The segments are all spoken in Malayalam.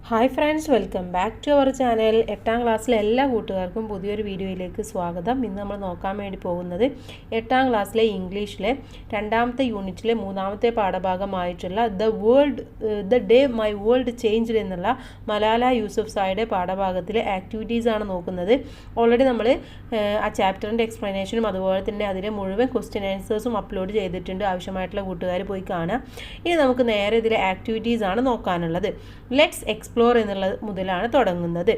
Hi friends, welcome back to our channel. 8ാം ക്ലാസ്സിലെ എല്ലാ കൂട്ടുകാർക്കും പുതിയൊരു വീഡിയോയിലേക്ക് സ്വാഗതം. ഇന്ന് നമ്മൾ നോക്കാൻ വേണ്ടി പോകുന്നത് 8ാം ക്ലാസ്സിലെ ഇംഗ്ലീഷിലെ 2ാമത്തെ യൂണിറ്റിലെ 3ാമത്തെ പാഠഭാഗമായിട്ടുള്ള the day my world changed എന്നുള്ള മലാല യൂസഫ്സായിയുടെ പാഠഭാഗത്തിലെ ആക്ടിവിറ്റീസ് ആണ് നോക്കുന്നത്. ഓൾറെഡി നമ്മൾ ആ ചാപ്റ്ററിൻ്റെ എക്സ്പ്ലനേഷനും അതുപോലെ തന്നെ അതിലെ മുഴുവൻ ക്വസ്റ്റ്യൻ ആൻസേഴ്സും അപ്ലോഡ് ചെയ്തിട്ടുണ്ട്. ആവശ്യമായിട്ടുള്ള കൂട്ടുകാർ പോയി കാണാം. ഇനി നമുക്ക് നേരെ ഇതിലെ ആക്ടിവിറ്റീസ് ആണ് നോക്കാനുള്ളത്. ലെറ്റ്സ് എക്സ്പ്ലോർ എന്നുള്ള മുതലാണ് തുടങ്ങുന്നത്.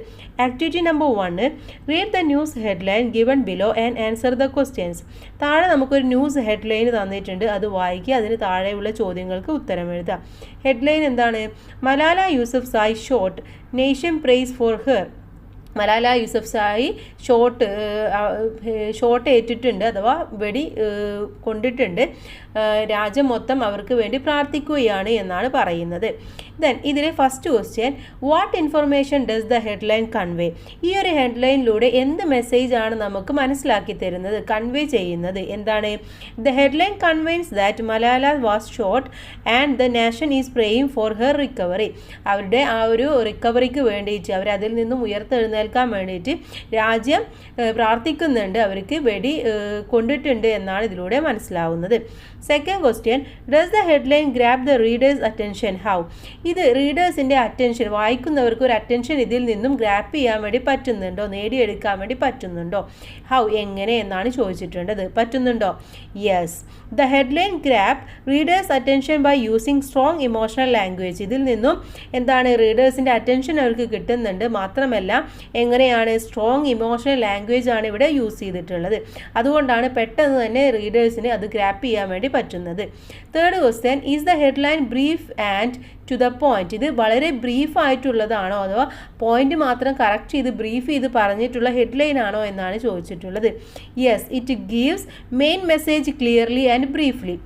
Activity number 1, read the news headline given below and answer the questions. താഴെ നമുക്കൊരു ന്യൂസ് ഹെഡ്ലൈൻ തന്നിട്ടുണ്ട്, അത് വായിക്കുക, അതിന് താഴെയുള്ള ചോദ്യങ്ങൾക്ക് ഉത്തരം എഴുതുക. ഹെഡ്ലൈൻ എന്താണ്? Malala Yousafzai shot nation prays for her. Malala Yousafzai shot ഏറ്റിട്ടുണ്ട്, അഥവാ വെടി കൊണ്ടിട്ടുണ്ട്. രാജ്യം മൊത്തം അവർക്ക് വേണ്ടി പ്രാർത്ഥിക്കുകയാണ് എന്നാണ് പറയുന്നത്. ദെൻ ഇതിലെ first question, what information does the headline convey? ഈ ഒരു ഹെഡ്ലൈനിലൂടെ എന്ത് മെസ്സേജ് ആണ് നമുക്ക് മനസ്സിലാക്കി തരുന്നത്, കൺവേ ചെയ്യുന്നത്? എന്താണ്? The headline conveys that Malala was shot and the nation is praying for her recovery. അവരുടെ ആ ഒരു റിക്കവറിക്ക് വേണ്ടിയിട്ട്, അവരതിൽ നിന്നും ഉയർത്തെഴുന്നേൽക്കാൻ വേണ്ടിയിട്ട് രാജ്യം പ്രാർത്ഥിക്കുന്നുണ്ട്, അവർക്ക് വെടി കൊണ്ടിട്ടുണ്ട് എന്നാണ് ഇതിലൂടെ മനസ്സിലാവുന്നത്. Second question, does the headline grab the readers attention? How? ഇത് റീഡേഴ്സിൻ്റെ അറ്റൻഷൻ, വായിക്കുന്നവർക്ക് ഒരു അറ്റൻഷൻ ഇതിൽ നിന്നും ഗ്രാപ്പ് ചെയ്യാൻ വേണ്ടി പറ്റുന്നുണ്ടോ, നേടിയെടുക്കാൻ വേണ്ടി പറ്റുന്നുണ്ടോ? ഹൗ, എങ്ങനെ എന്നാണ് ചോദിച്ചിട്ടുള്ളത്. പറ്റുന്നുണ്ടോ? Yes. The headline grab readers attention by using strong emotional language. ഇതിൽ നിന്നും എന്താണ്, റീഡേഴ്സിൻ്റെ അറ്റൻഷൻ അവർക്ക് കിട്ടുന്നുണ്ട്. മാത്രമല്ല എങ്ങനെയാണ്, സ്ട്രോങ് ഇമോഷണൽ ലാംഗ്വേജ് ആണ് ഇവിടെ യൂസ് ചെയ്തിട്ടുള്ളത്. അതുകൊണ്ടാണ് പെട്ടെന്ന് തന്നെ റീഡേഴ്സിന് അത് ഗ്രാപ്പ് ചെയ്യാൻ വേണ്ടി പറ്റുന്നത്. Third question, is the headline brief and to the point? ഇത് വളരെ ബ്രീഫ് ആയിട്ടുള്ളതാണോ, അഥവാ പോയിന്റ് മാത്രം കറക്റ്റ് ചെയ്ത് ബ്രീഫ് ചെയ്ത് പറഞ്ഞിട്ടുള്ള ഹെഡ്ലൈൻ ആണോ എന്നാണ് ചോദിച്ചിട്ടുള്ളത്. Yes, it gives main message clearly and briefly.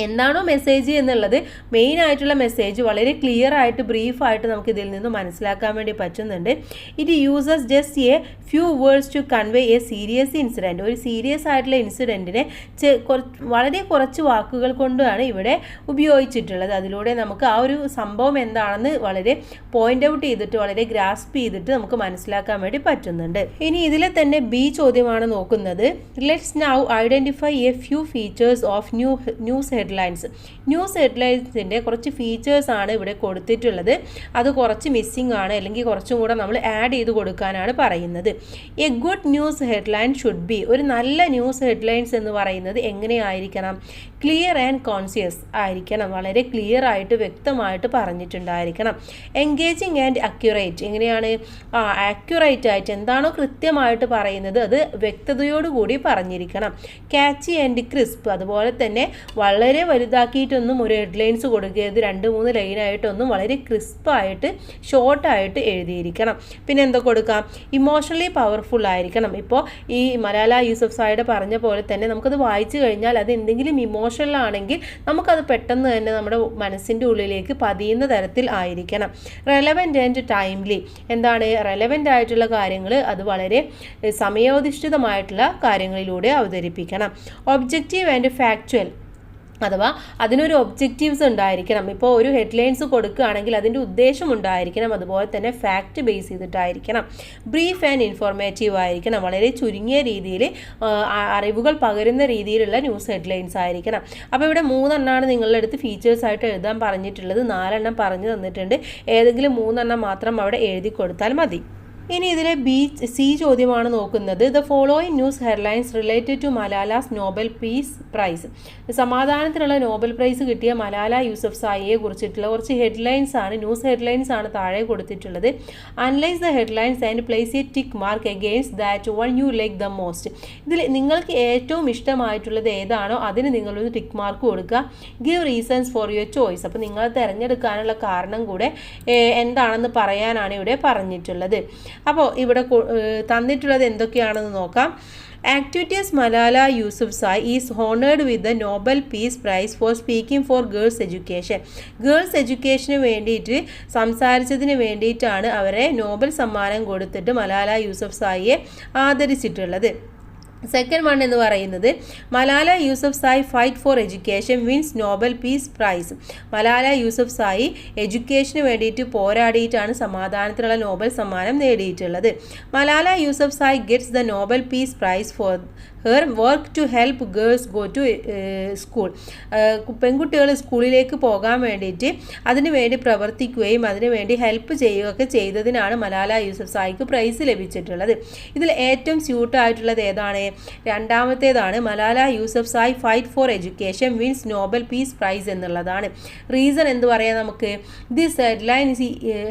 എന്താണോ മെസ്സേജ് എന്നുള്ളത്, മെയിൻ ആയിട്ടുള്ള മെസ്സേജ് വളരെ ക്ലിയർ ആയിട്ട് ബ്രീഫായിട്ട് നമുക്ക് ഇതിൽ നിന്ന് മനസ്സിലാക്കാൻ വേണ്ടി പറ്റുന്നുണ്ട്. It uses just a few words to convey a serious incident. ഒരു സീരിയസ് ആയിട്ടുള്ള ഇൻസിഡൻറ്റിനെ വളരെ കുറച്ച് വാക്കുകൾ കൊണ്ടാണ് ഇവിടെ ഉപയോഗിച്ചിട്ടുള്ളത്. അതിലൂടെ നമുക്ക് ആ ഒരു സംഭവം എന്താണെന്ന് വളരെ പോയിന്റ് ഔട്ട് ചെയ്തിട്ട്, വളരെ ഗ്രാസ്പ് ചെയ്തിട്ട് നമുക്ക് മനസ്സിലാക്കാൻ വേണ്ടി പറ്റുന്നുണ്ട്. ഇനി ഇതിലെ തന്നെ ബി ചോദ്യമാണ് നോക്കുന്നത്. Let's now identify a few features of news headlines. News ഹെഡ്ലൈൻസിൻ്റെ കുറച്ച് ഫീച്ചേഴ്സ് ആണ് ഇവിടെ കൊടുത്തിട്ടുള്ളത്. അത് കുറച്ച് മിസ്സിംഗ് ആണ്, അല്ലെങ്കിൽ കുറച്ചും കൂടെ നമ്മൾ ആഡ് ചെയ്ത് കൊടുക്കാനാണ് പറയുന്നത്. A good news headline should be. ഒരു നല്ല ന്യൂസ് ഹെഡ്ലൈൻസ് എന്ന് പറയുന്നത് എങ്ങനെയായിരിക്കണം? ക്ലിയർ ആൻഡ് കോൺഷ്യസ് ആയിരിക്കണം, വളരെ ക്ലിയർ ആയിട്ട് വ്യക്തമായിട്ട് പറഞ്ഞിട്ടുണ്ടായിരിക്കണം. Engaging and accurate. എങ്ങനെയാണ്? ആക്യുറേറ്റ് ആയിട്ട്, എന്താണോ കൃത്യമായിട്ട് പറയുന്നത് അത് വ്യക്തതയോടുകൂടി പറഞ്ഞിരിക്കണം. Catchy and crisp. അതുപോലെ തന്നെ വളരെ വലുതാക്കിയിട്ടൊന്നും ഒരു ഹെഡ്ലൈൻസ് കൊടുക്കരുത്, 2-3 ലൈനായിട്ടൊന്നും വളരെ ക്രിസ്പായിട്ട് ഷോർട്ടായിട്ട് എഴുതിയിരിക്കണം. പിന്നെ എന്താ കൊടുക്കാം? ഇമോഷണലി പവർഫുൾ ആയിരിക്കണം. ഇപ്പോൾ ഈ മലാല യൂസഫ്സായിയുടെ പറഞ്ഞ പോലെ തന്നെ നമുക്കത് വായിച്ചു കഴിഞ്ഞാൽ അത് എന്തെങ്കിലും ഇമോഷണൽ ആണെങ്കിൽ നമുക്കത് പെട്ടെന്ന് തന്നെ നമ്മുടെ മനസ്സിൻ്റെ ഉള്ളിലേക്ക് പതിയുന്ന തരത്തിൽ ആയിരിക്കണം. Relevant and timely. എന്താണ്? റെലവൻ്റ് ആയിട്ടുള്ള കാര്യങ്ങൾ അത് വളരെ സമയോധിഷ്ഠിതമായിട്ടുള്ള കാര്യങ്ങളിലൂടെ അവതരിപ്പിക്കണം. ഒബ്ജക്റ്റീവ് ആൻഡ് ഫാക്ച്വൽ, അഥവാ അതിനൊരു ഒബ്ജക്റ്റീവ്സ് ഉണ്ടായിരിക്കണം. ഇപ്പോൾ ഒരു ഹെഡ്ലൈൻസ് കൊടുക്കുകയാണെങ്കിൽ അതിൻ്റെ ഉദ്ദേശം ഉണ്ടായിരിക്കണം, അതുപോലെ തന്നെ ഫാക്റ്റ് ബേസ് ചെയ്തിട്ടായിരിക്കണം. ബ്രീഫ് ആൻഡ് ഇൻഫോർമേറ്റീവ് ആയിരിക്കണം, വളരെ ചുരുങ്ങിയ രീതിയിൽ അറിവുകൾ പകരുന്ന രീതിയിലുള്ള ന്യൂസ് ഹെഡ്ലൈൻസ് ആയിരിക്കണം. അപ്പോൾ ഇവിടെ 3 എണ്ണമാണ് നിങ്ങളുടെ അടുത്ത് ഫീച്ചേഴ്സ് ആയിട്ട് എഴുതാൻ പറഞ്ഞിട്ടുള്ളത്. 4 എണ്ണം പറഞ്ഞു തന്നിട്ടുണ്ട്, ഏതെങ്കിലും 3 എണ്ണം മാത്രം അവിടെ എഴുതി കൊടുത്താൽ മതി. ഇനി ഇതിലെ സി ചോദ്യമാണ് നോക്കുന്നത്. The following news headlines related to Malala's Nobel peace prize. സമാധാനത്തിനുള്ള നോബൽ പ്രൈസ് കിട്ടിയ മലാല യൂസഫ്സായിയെ കുറിച്ചിട്ടുള്ള കുറച്ച് ഹെഡ്ലൈൻസ് ആണ്, ന്യൂസ് ഹെഡ്ലൈൻസ് ആണ് താഴെ കൊടുത്തിട്ടുള്ളത്. Analyse the headlines and place A tick mark against that one you like the most. ഇതിൽ നിങ്ങൾക്ക് ഏറ്റവും ഇഷ്ടമായിട്ടുള്ളത് ഏതാണോ അതിന് നിങ്ങളൊരു ടിക്ക് മാർക്ക് കൊടുക്കുക. Give reasons for your choice. അപ്പോൾ നിങ്ങൾ തിരഞ്ഞെടുക്കാനുള്ള കാരണം കൂടെ എന്താണെന്ന് പറയാനാണ് ഇവിടെ പറഞ്ഞിട്ടുള്ളത്. അപ്പോൾ ഇവിടെ തന്നിട്ടുള്ളത് എന്തൊക്കെയാണെന്ന് നോക്കാം. Activities Malala Yousafzai is honoured with the Nobel peace prize for speaking for girls education. Girls എഡ്യൂക്കേഷന് വേണ്ടിയിട്ട് സംസാരിച്ചതിന് വേണ്ടിയിട്ടാണ് അവരെ നോബൽ സമ്മാനം കൊടുത്തിട്ട് മലാല യൂസഫ്സായിയെ ആദരിച്ചിട്ടുള്ളത്. സെക്കൻഡ് വൺ എന്ന് പറയുന്നത് Malala Yousafzai fight for education wins Nobel peace prize. Malala Yousafzai എഡ്യൂക്കേഷന് വേണ്ടിയിട്ട് പോരാടിയിട്ടാണ് സമാധാനത്തിനുള്ള നോബൽ സമ്മാനം നേടിയിട്ടുള്ളത്. Malala Yousafzai gets the Nobel peace prize for her work to help girls go to school. പെൺകുട്ടികൾ സ്കൂളിലേക്ക് പോകാൻ വേണ്ടിയിട്ട് അതിനു വേണ്ടി പ്രവർത്തിക്കുകയും അതിനു വേണ്ടി ഹെൽപ്പ് ചെയ്യുകയൊക്കെ ചെയ്തതിനാണ് മലാല യൂസഫ്സായിക്ക് പ്രൈസ് ലഭിച്ചിട്ടുള്ളത്. ഇതിൽ ഏറ്റവും സ്യൂട്ടായിട്ടുള്ളത് ഏതാണ്? രണ്ടാമത്തേതാണ്. Malala Yousafzai fight for education wins Nobel peace prize എന്നുള്ളതാണ്. റീസൺ എന്ത് പറയാം നമുക്ക്? This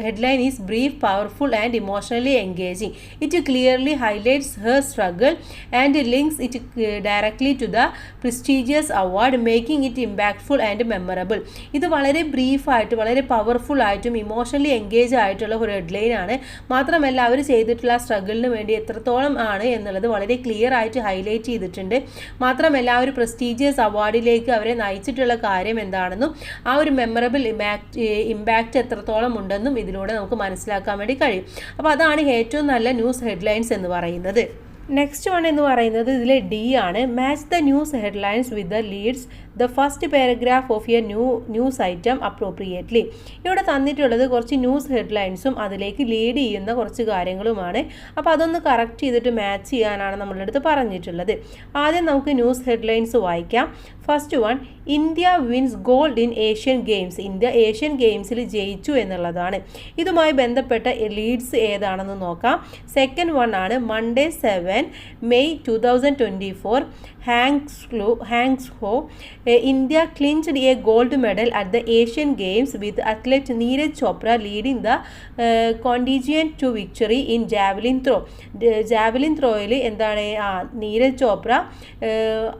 headline is brief, powerful and emotionally engaging. It clearly highlights her struggle and links it directly to the prestigious award, making it impactful and memorable. ഇത് വളരെ ബ്രീഫായിട്ട് വളരെ പവർഫുൾ ആയിട്ടും ഇമോഷണലി എൻഗേജ് ആയിട്ടുള്ള ഒരു ഹെഡ്ലൈൻ ആണ്. മാത്രമല്ല അവർ ചെയ്തിട്ടുള്ള സ്ട്രഗിളിന് വേണ്ടി എത്രത്തോളം ആണ് എന്നുള്ളത് വളരെ ക്ലിയർ ആയിട്ട് ഹൈലൈറ്റ് ചെയ്തിട്ടുണ്ട്. മാത്രമല്ല ആ ഒരു പ്രസ്റ്റീജിയസ് അവാർഡിലേക്ക് അവരെ നയിച്ചിട്ടുള്ള കാര്യം എന്താണെന്നും ആ ഒരു മെമ്മറബിൾ ഇമ്പാക്റ്റ് എത്രത്തോളം ഉണ്ടെന്നും ഇതിലൂടെ നമുക്ക് മനസ്സിലാക്കാൻ വേണ്ടി കഴിയും. അപ്പോൾ അതാണ് ഏറ്റവും നല്ല ന്യൂസ് ഹെഡ്ലൈൻസ് എന്ന് പറയുന്നത്. നെക്സ്റ്റ് വൺ എന്ന് പറയുന്നത് ഇതിൽ ഡി ആണ്. Match the news headlines with the Leeds the first paragraph of A news item appropriately. ഇവിടെ തന്നിട്ടുള്ളത് കുറച്ച് ന്യൂസ് ഹെഡ്ലൈൻസും അതിലേക്ക് ലീഡ് ചെയ്യുന്ന കുറച്ച് കാര്യങ്ങളുമാണ്. അപ്പോൾ അതൊന്ന് കറക്റ്റ് ചെയ്തിട്ട് മാച്ച് ചെയ്യാനാണ് നമ്മളുടെ അടുത്ത് പറഞ്ഞിട്ടുള്ളത്. ആദ്യം നമുക്ക് ന്യൂസ് ഹെഡ്ലൈൻസ് വായിക്കാം. First one, India wins gold in Asian Games. India Asian ഗെയിംസിൽ ജയിച്ചു എന്നുള്ളതാണ്. ഇതുമായി ബന്ധപ്പെട്ട ലീഡ്സ് ഏതാണെന്ന് നോക്കാം. സെക്കൻഡ് വൺ ആണ് Monday 7 May 2024 Hangzhou India clinched a gold medal at the Asian Games with athlete Neeraj Chopra leading the contingent to victory in javelin throw. Javelin ത്രോയിൽ എന്താണ് നീരജ് ചോപ്ര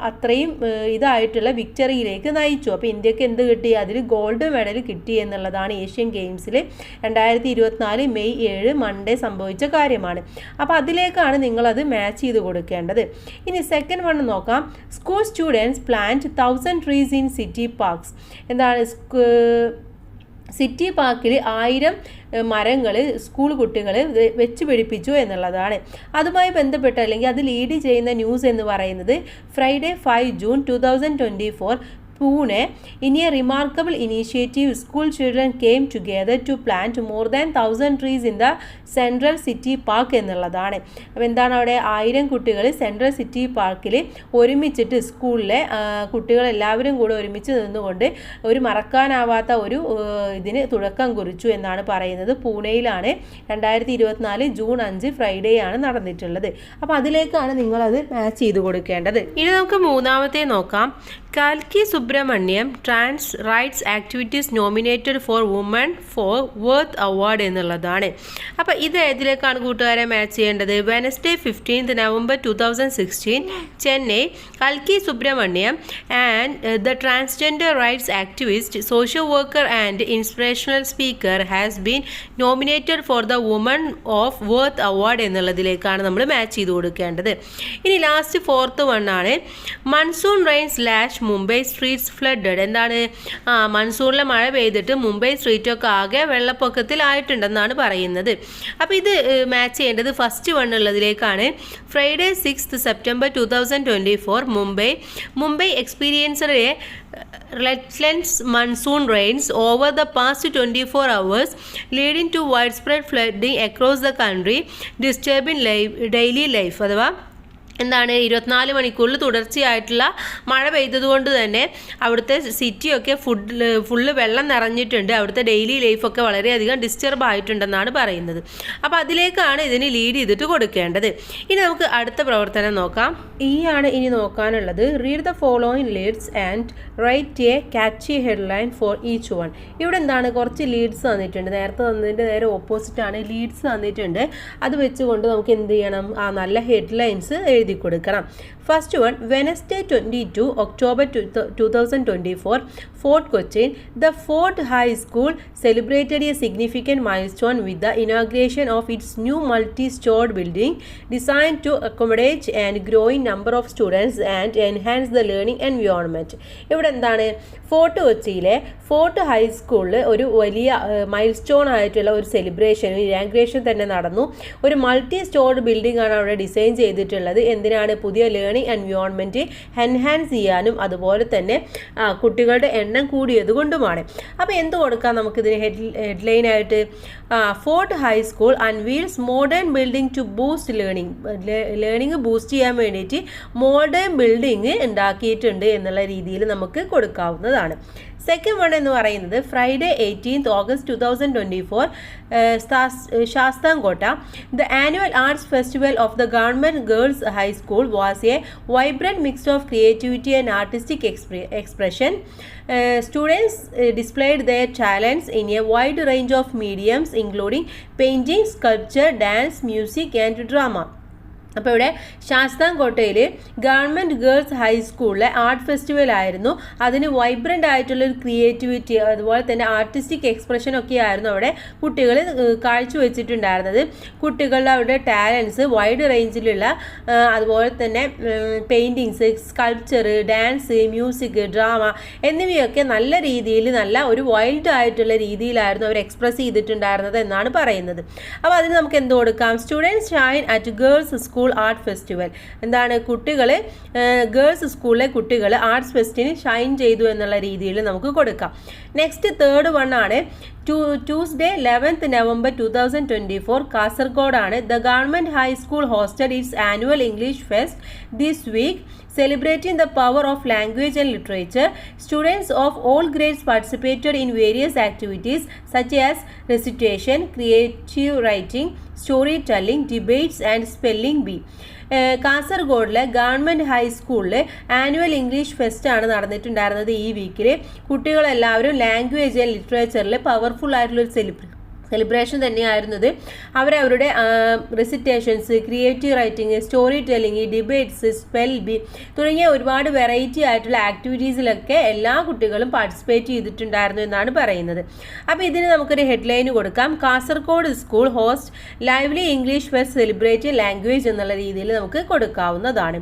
അത്രയും ഇതായിട്ടുള്ള വിക്ടറിയിലേക്ക് നയിച്ചു. അപ്പോൾ ഇന്ത്യക്ക് എന്ത് കിട്ടി? അതിൽ ഗോൾഡ് മെഡൽ കിട്ടി എന്നുള്ളതാണ് ഏഷ്യൻ ഗെയിംസിൽ 2024 May 7 മൺഡേ സംഭവിച്ച കാര്യമാണ്. അപ്പോൾ അതിലേക്കാണ് നിങ്ങളത് മാച്ച് ചെയ്ത് കൊടുക്കേണ്ടത്. ഇനി സെക്കൻഡ് വൺ നോക്കാം. School students plant 1000 trees in city parks. എന്താണ്? സിറ്റി പാർക്കിൽ 1000 മരങ്ങൾ സ്കൂൾ കുട്ടികൾ വെച്ച് പിടിപ്പിച്ചു എന്നുള്ളതാണ്. അതുമായി ബന്ധപ്പെട്ട് അല്ലെങ്കിൽ അത് ലീഡ് ചെയ്യുന്ന ന്യൂസ് എന്ന് പറയുന്നത് Friday 5 June 2024 Pune, in a remarkable initiative, school children came together to plant more than 1000 trees in the Central City Park എന്നുള്ളതാണ്. അപ്പോൾ എന്താണ് അവിടെ 1000 കുട്ടികൾ സെൻട്രൽ സിറ്റി പാർക്കിൽ ഒരുമിച്ചിട്ട് സ്കൂളിലെ കുട്ടികളെല്ലാവരും കൂടെ ഒരുമിച്ച് നിന്നുകൊണ്ട് ഒരു മറക്കാനാവാത്ത ഒരു ഇതിന് തുടക്കം കുറിച്ചു എന്നാണ് പറയുന്നത്. പൂനെയിലാണ് 2024 June 5 ഫ്രൈഡേ ആണ് നടന്നിട്ടുള്ളത്. അപ്പോൾ അതിലേക്കാണ് നിങ്ങളത് മാച്ച് ചെയ്ത് കൊടുക്കേണ്ടത്. ഇനി നമുക്ക് മൂന്നാമത്തെ നോക്കാം. കാൽക്കി Subramaniam trans rights activities nominated for woman for worth award എന്നുള്ളതാണ്. അപ്പോൾ ഇത് ഏതിലേക്കാണ് കൂട്ടുകാരെ മാച്ച് ചെയ്യേണ്ടത്? വെനസ്ഡേ 15 November 2016 ചെന്നൈ കാൽക്കി Subramaniam and the transgender rights activist social worker and inspirational speaker has been nominated for the woman of worth award എന്നുള്ളതിലേക്കാണ് നമ്മൾ മാച്ച് ചെയ്ത് കൊടുക്കേണ്ടത്. ഇനി ലാസ്റ്റ് ഫോർത്ത് വൺ ആണ്. Monsoon rains lash Mumbai streets flooded. എന്താണ്? മൺസൂണിലെ മഴ പെയ്തിട്ട് മുംബൈ സ്ട്രീറ്റൊക്കെ ആകെ വെള്ളപ്പൊക്കത്തിലായിട്ടുണ്ടെന്നാണ് പറയുന്നത്. അപ്പോൾ ഇത് മാച്ച് ചെയ്യേണ്ടത് ഫസ്റ്റ് വൺ ഉള്ളതിലേക്കാണ്. Friday 6 September 2024 Mumbai experienced a relentless monsoon rains over the past 24 hours leading to widespread flooding across the country, disturbing daily life. അഥവാ എന്താണ്? 24 മണിക്കൂറിൽ തുടർച്ചയായിട്ടുള്ള മഴ പെയ്തതുകൊണ്ട് തന്നെ അവിടുത്തെ സിറ്റിയൊക്കെ ഫുള്ള് വെള്ളം നിറഞ്ഞിട്ടുണ്ട്. അവിടുത്തെ ഡെയിലി ലൈഫൊക്കെ വളരെയധികം ഡിസ്റ്റർബ് ആയിട്ടുണ്ടെന്നാണ് പറയുന്നത്. അപ്പോൾ അതിലേക്കാണ് ഇതിന് ലീഡ് ചെയ്തിട്ട് കൊടുക്കേണ്ടത്. ഇനി നമുക്ക് അടുത്ത പ്രവർത്തനം നോക്കാം. ആണ് ഇനി നോക്കാനുള്ളത്. Read the following leads and write a catchy headline for each one. ഇവിടെ എന്താണ്? കുറച്ച് ലീഡ്സ് തന്നിട്ടുണ്ട്. നേരത്തെ തന്നതിൻ്റെ നേരെ ഓപ്പോസിറ്റാണ് ലീഡ്സ് തന്നിട്ടുണ്ട്. അത് വെച്ചുകൊണ്ട് നമുക്ക് എന്ത് ചെയ്യണം? നല്ല ഹെഡ്ലൈൻസ് എഴുതി കൊടുക്കണം. First one, Wednesday 22 October 2024. Fort Cochin, the Fort High School celebrated a significant milestone with the inauguration of its new multi-stored building designed to accommodate a growing number of students and enhance the learning environment. ഇവിടെ എന്താണ്, ഫോർട്ട് കൊച്ചിയിലെ ഫോർട്ട് ഹൈസ്കൂളിൽ ഒരു വലിയ മൈൽ സ്റ്റോൺ ആയിട്ടുള്ള ഒരു സെലിബ്രേഷൻ, ഇനാഗ്രേഷൻ തന്നെ നടന്നു. ഒരു മൾട്ടി സ്റ്റോർഡ് ബിൽഡിംഗ് ആണ് അവിടെ ഡിസൈൻ ചെയ്തിട്ടുള്ളത്. എന്തിനാണ്? പുതിയ ലേണിംഗ് എൻവയോൺമെൻറ്റ് എൻഹാൻസ് ചെയ്യാനും അതുപോലെ തന്നെ കുട്ടികളുടെ എണ്ണം കൂടിയത് കൊണ്ടുമാണ്. അപ്പോൾ എന്ത് കൊടുക്കാം നമുക്കിതിന് ഹെഡ്ലൈനായിട്ട്? Fort high school unveils modern building to boost learning boost ചെയ്യാൻ വേണ്ടിയിട്ട് മോഡേൺ ബിൽഡിംഗ് ഉണ്ടാക്കിയിട്ടുണ്ട് എന്നുള്ള രീതിയിൽ നമുക്ക് കൊടുക്കാവുന്നതാണ്. സെക്കൻഡ് വൺ എന്ന് പറയുന്നത് Friday 18 August 2024, Sasthamcotta, the annual arts festival of the government girls high school was a vibrant mix of creativity and artistic expression. Students displayed their talents in a wide range of mediums including painting, sculpture, dance, music and drama. അപ്പോൾ ഇവിടെ ശാസ്താംകോട്ടയിൽ ഗവൺമെൻറ് ഗേൾസ് ഹൈസ്കൂളിലെ ആർട്ട് ഫെസ്റ്റിവൽ ആയിരുന്നു. അതിന് വൈബ്രൻ്റ് ആയിട്ടുള്ളൊരു ക്രിയേറ്റിവിറ്റി അതുപോലെ തന്നെ ആർട്ടിസ്റ്റിക് എക്സ്പ്രഷനൊക്കെ ആയിരുന്നു അവിടെ കുട്ടികൾ കാഴ്ചവെച്ചിട്ടുണ്ടായിരുന്നത്. കുട്ടികളുടെ അവരുടെ ടാലൻസ് വൈഡ് റേഞ്ചിലുള്ള അതുപോലെ തന്നെ paintings, sculpture, dance, music, drama എന്നിവയൊക്കെ നല്ല രീതിയിൽ നല്ല ഒരു വൈൽഡ് ആയിട്ടുള്ള രീതിയിലായിരുന്നു അവർ എക്സ്പ്രസ് ചെയ്തിട്ടുണ്ടായിരുന്നത് എന്നാണ് പറയുന്നത്. അപ്പോൾ അതിന് നമുക്ക് എന്ത് കൊടുക്കാം? Students Shine at girls school art festival. എന്താണ്, കുട്ടികൾ ഗേൾസ് സ്കൂളിലെ കുട്ടികൾ ആർട്സ് ഫെസ്റ്റിന് ഷൈൻ ചെയ്തു എന്നുള്ള രീതിയിൽ നമുക്ക് കൊടുക്കാം. നെക്സ്റ്റ് തേർഡ് വൺ ആണ് Tuesday 11th November 2024, കാസർഗോഡാണ്. The government high school hosted its annual English fest this week celebrating the power of language and literature. Students of all grades participated in various activities such as recitation, creative writing, storytelling, debates and spelling bee. കാസർഗോഡിലെ ഗവൺമെൻറ് ഹൈസ്കൂളിൽ ആനുവൽ ഇംഗ്ലീഷ് ഫെസ്റ്റ് ആണ് നടന്നിട്ടുണ്ടായിരുന്നത്. ഈ വീക്കിൽ കുട്ടികളെല്ലാവരും ലാംഗ്വേജ് ആൻഡ് ലിറ്ററേച്ചറിൽ പവർഫുൾ ആയിട്ടുള്ളൊരു സെലിബ്രേഷൻ തന്നെയായിരുന്നത്. അവരവരുടെ recitations, creative writing, story telling, debates, spell bee തുടങ്ങിയ ഒരുപാട് വെറൈറ്റി ആയിട്ടുള്ള ആക്ടിവിറ്റീസിലൊക്കെ എല്ലാ കുട്ടികളും പാർട്ടിസിപ്പേറ്റ് ചെയ്തിട്ടുണ്ടായിരുന്നു എന്നാണ് പറയുന്നത്. അപ്പോൾ ഇതിന് നമുക്കൊരു ഹെഡ്ലൈൻ കൊടുക്കാം. Kasaragod school host lively English fest celebrate language എന്നുള്ള രീതിയിൽ നമുക്ക് കൊടുക്കാവുന്നതാണ്.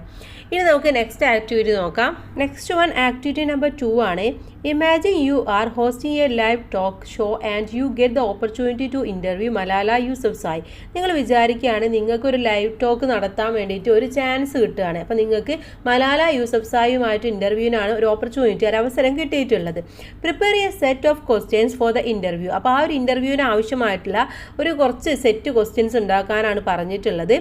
ഇനി നമുക്ക് നെക്സ്റ്റ് ആക്ടിവിറ്റി നോക്കാം. നെക്സ്റ്റ് വൺ ആക്ടിവിറ്റി നമ്പർ 2 ആണ്. Imagine you are hosting a live talk show and you get the opportunity to interview Malala Yousafzai. നിങ്ങൾ വിചാരിക്കുകയാണ് നിങ്ങൾക്കൊരു ലൈവ് ടോക്ക് നടത്താൻ വേണ്ടിയിട്ട് ഒരു ചാൻസ് കിട്ടുകയാണ്. അപ്പോൾ നിങ്ങൾക്ക് മലാല യൂസഫ്സായുമായിട്ട് ഇൻ്റർവ്യൂവിനാണ് ഒരു ഓപ്പർച്യൂണിറ്റി, ഒരു അവസരം കിട്ടിയിട്ടുള്ളത്. Prepare A set of questions for the interview. അപ്പോൾ ആ ഒരു ഇൻ്റർവ്യൂവിന് ആവശ്യമായിട്ടുള്ള കുറച്ച് സെറ്റ് ക്വസ്റ്റ്യൻസ് ഉണ്ടാക്കാനാണ് പറഞ്ഞിട്ടുള്ളത്.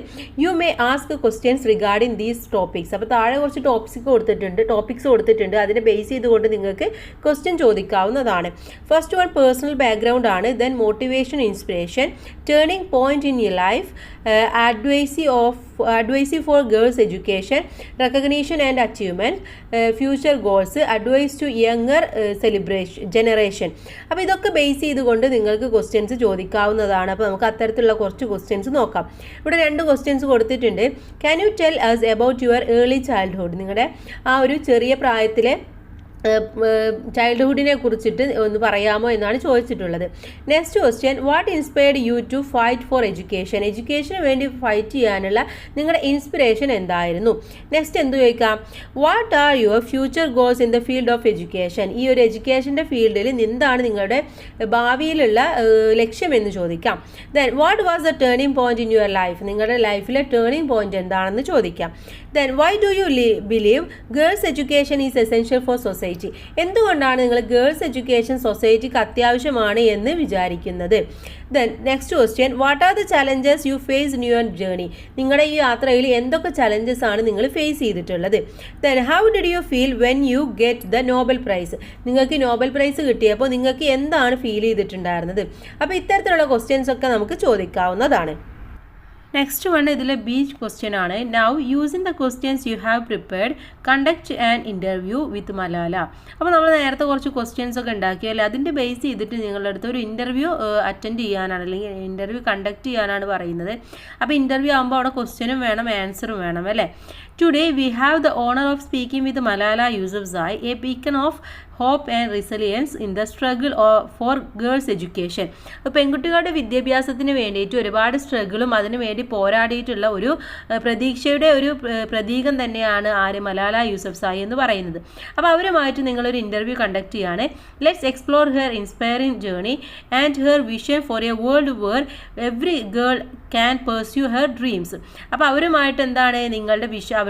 You may ask questions regarding these topics. അപ്പോൾ താഴെ കുറച്ച് ടോപ്പിക്സ് കൊടുത്തിട്ടുണ്ട്. അതിനെ ബേസ് ചെയ്തുകൊണ്ട് നിങ്ങൾക്ക് ക്വസ്റ്റ്യൻ ചോദിക്കാവുന്നതാണ്. ഫസ്റ്റ് വൺ പേഴ്സണൽ ബാക്ക്ഗ്രൗണ്ട് ആണ്. Then motivation, inspiration, turning point in your life, advice for girls education, recognition and achievement, future goals, advice to younger generation. അപ്പോൾ ഇതൊക്കെ ബേസ് ചെയ്തുകൊണ്ട് നിങ്ങൾക്ക് ക്വസ്റ്റ്യൻസ് ചോദിക്കാവുന്നതാണ്. അപ്പോൾ നമുക്ക് അത്തരത്തിലുള്ള കുറച്ച് ക്വസ്റ്റ്യൻസ് നോക്കാം. ഇവിടെ 2 ക്വസ്റ്റ്യൻസ് കൊടുത്തിട്ടുണ്ട്. Can you tell us about your early childhood? നിങ്ങളുടെ ആ ഒരു ചെറിയ പ്രായത്തിലെ ചൈൽഡ്ഹുഡിനെ കുറിച്ചിട്ട് ഒന്ന് പറയാമോ എന്നാണ് ചോദിച്ചിട്ടുള്ളത്. Next question, what inspired you to fight for education? എഡ്യൂക്കേഷന് വേണ്ടി ഫൈറ്റ് ചെയ്യാനുള്ള നിങ്ങളുടെ ഇൻസ്പിറേഷൻ എന്തായിരുന്നു? നെക്സ്റ്റ് എന്ത് ചോദിക്കാം? What are your future goals in the field of education? ഈ ഒരു എഡ്യൂക്കേഷൻ്റെ ഫീൽഡിൽ എന്താണ് നിങ്ങളുടെ ഭാവിയിലുള്ള ലക്ഷ്യം എന്ന് ചോദിക്കാം. Then what was the turning point in your life? നിങ്ങളുടെ ലൈഫിലെ ടേണിംഗ് പോയിന്റ് എന്താണെന്ന് ചോദിക്കാം. Then why do you believe girls education is essential for society? എന്തുകൊണ്ടാണ് നിങ്ങൾ ഗേൾസ് എഡ്യൂക്കേഷൻ സൊസൈറ്റിക്ക് അത്യാവശ്യമാണ് എന്ന് വിചാരിക്കുന്നത്? Then next question, what are the challenges you face in your journey? നിങ്ങളുടെ ഈ യാത്രയിൽ എന്തൊക്കെ ചലഞ്ചസ് ആണ് നിങ്ങൾ ഫേസ് ചെയ്തിട്ടുള്ളത്? Then how did you feel when you get the Nobel prize? നിങ്ങൾക്ക് നോബൽ പ്രൈസ് കിട്ടിയപ്പോൾ നിങ്ങൾക്ക് എന്താണ് ഫീൽ ചെയ്തിട്ടുണ്ടായിരുന്നത്? അപ്പോൾ ഇത്തരത്തിലുള്ള ക്വസ്റ്റ്യൻസ് ഒക്കെ നമുക്ക് ചോദിക്കാവുന്നതാണ്. നെക്സ്റ്റ് വൺ ഇതിലെ ബീച്ച് ക്വസ്റ്റ്യൻ ആണ്. Now using the questions you have prepared conduct an interview വിത്ത് മലാല. അപ്പോൾ നമ്മൾ നേരത്തെ കുറച്ച് ക്വസ്റ്റ്യൻസ് ഒക്കെ ഉണ്ടാക്കിയല്ലേ, അതിൻ്റെ ബേസ് ചെയ്തിട്ട് നിങ്ങളുടെ അടുത്ത് ഒരു ഇൻ്റർവ്യൂ അറ്റൻഡ് ചെയ്യാനാണ് അല്ലെങ്കിൽ ഇൻ്റർവ്യൂ കണ്ടക്ട് ചെയ്യാനാണ് പറയുന്നത്. അപ്പോൾ ഇൻ്റർവ്യൂ ആകുമ്പോൾ അവിടെ ക്വസ്റ്റ്യനും വേണം ആൻസറും വേണം അല്ലേ. Today we have the honor of speaking with Malala Yousafzai, a beacon of hope and resilience in the struggle for girls' education. പെൺകുട്ടികളുടെ വിദ്യാഭ്യാസത്തിന് വേണ്ടിയിട്ട് ഒരുപാട് സ്ട്രഗിളും അതിനു വേണ്ടി പോരാടിയിട്ടുള്ള ഒരു പ്രതീക്ഷയുടെ ഒരു പ്രതീകം തന്നെയാണ് ആര്, മലാല യൂസഫ്സായി എന്ന് പറയുന്നത്. അപ്പോൾ അവരുമായിട്ട് നിങ്ങളൊരു ഇൻ്റർവ്യൂ കണ്ടക്ട് ചെയ്യാണ്. Let's explore her inspiring journey and her vision for a world where every girl can pursue her dreams. അപ്പോൾ അവരുമായിട്ട് എന്താണ്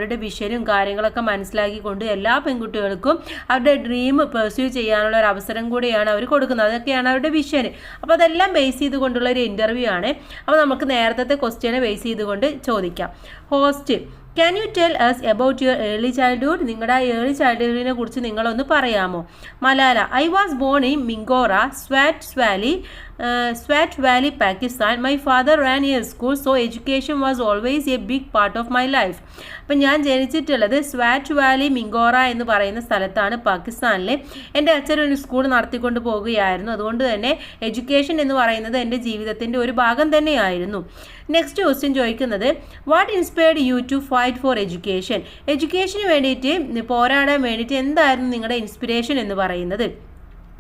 അവരുടെ വിഷനും കാര്യങ്ങളൊക്കെ മനസ്സിലാക്കിക്കൊണ്ട് എല്ലാ പെൺകുട്ടികൾക്കും അവരുടെ ഡ്രീം പെർസ്യൂ ചെയ്യാനുള്ള ഒരു അവസരം കൂടിയാണ് അവർ കൊടുക്കുന്നത്. അതൊക്കെയാണ് അവരുടെ വിഷൻ. അപ്പോൾ അതെല്ലാം ബേസ് ചെയ്തുകൊണ്ടുള്ള ഒരു ഇൻ്റർവ്യൂ ആണ്. അപ്പോൾ നമുക്ക് നേരത്തെ ക്വസ്റ്റ്യനെ ബേസ് ചെയ്തുകൊണ്ട് ചോദിക്കാം. Host, can you tell us about your early childhood? നിങ്ങളുടെ ഏർലി ചൈൽഡ്ഹുഡിനെ കുറിച്ച് നിങ്ങളൊന്ന് പറയാമോ? Malala, I was born in Mingora, Swat Valley, Pakistan. My father ran a school, so education was always a big part of my life. അപ്പം ഞാൻ ജനിച്ചിട്ടുള്ളത് സ്വാറ്റ് വാലി മിങ്കോറ എന്ന് പറയുന്ന സ്ഥലത്താണ് പാകിസ്ഥാനിലെ. എൻ്റെ അച്ഛൻ ഒരു സ്കൂൾ നടത്തിക്കൊണ്ട് പോകുകയായിരുന്നു. അതുകൊണ്ട് തന്നെ എഡ്യൂക്കേഷൻ എന്ന് പറയുന്നത് എൻ്റെ ജീവിതത്തിൻ്റെ ഒരു ഭാഗം തന്നെയായിരുന്നു. നെക്സ്റ്റ് ക്വസ്റ്റ്യൻ ചോദിക്കുന്നത്, what inspired you to fight for education? എഡ്യൂക്കേഷന് വേണ്ടിയിട്ട് പോരാടാൻ വേണ്ടിയിട്ട് എന്തായിരുന്നു നിങ്ങളുടെ ഇൻസ്പിറേഷൻ എന്ന് പറയുന്നത്?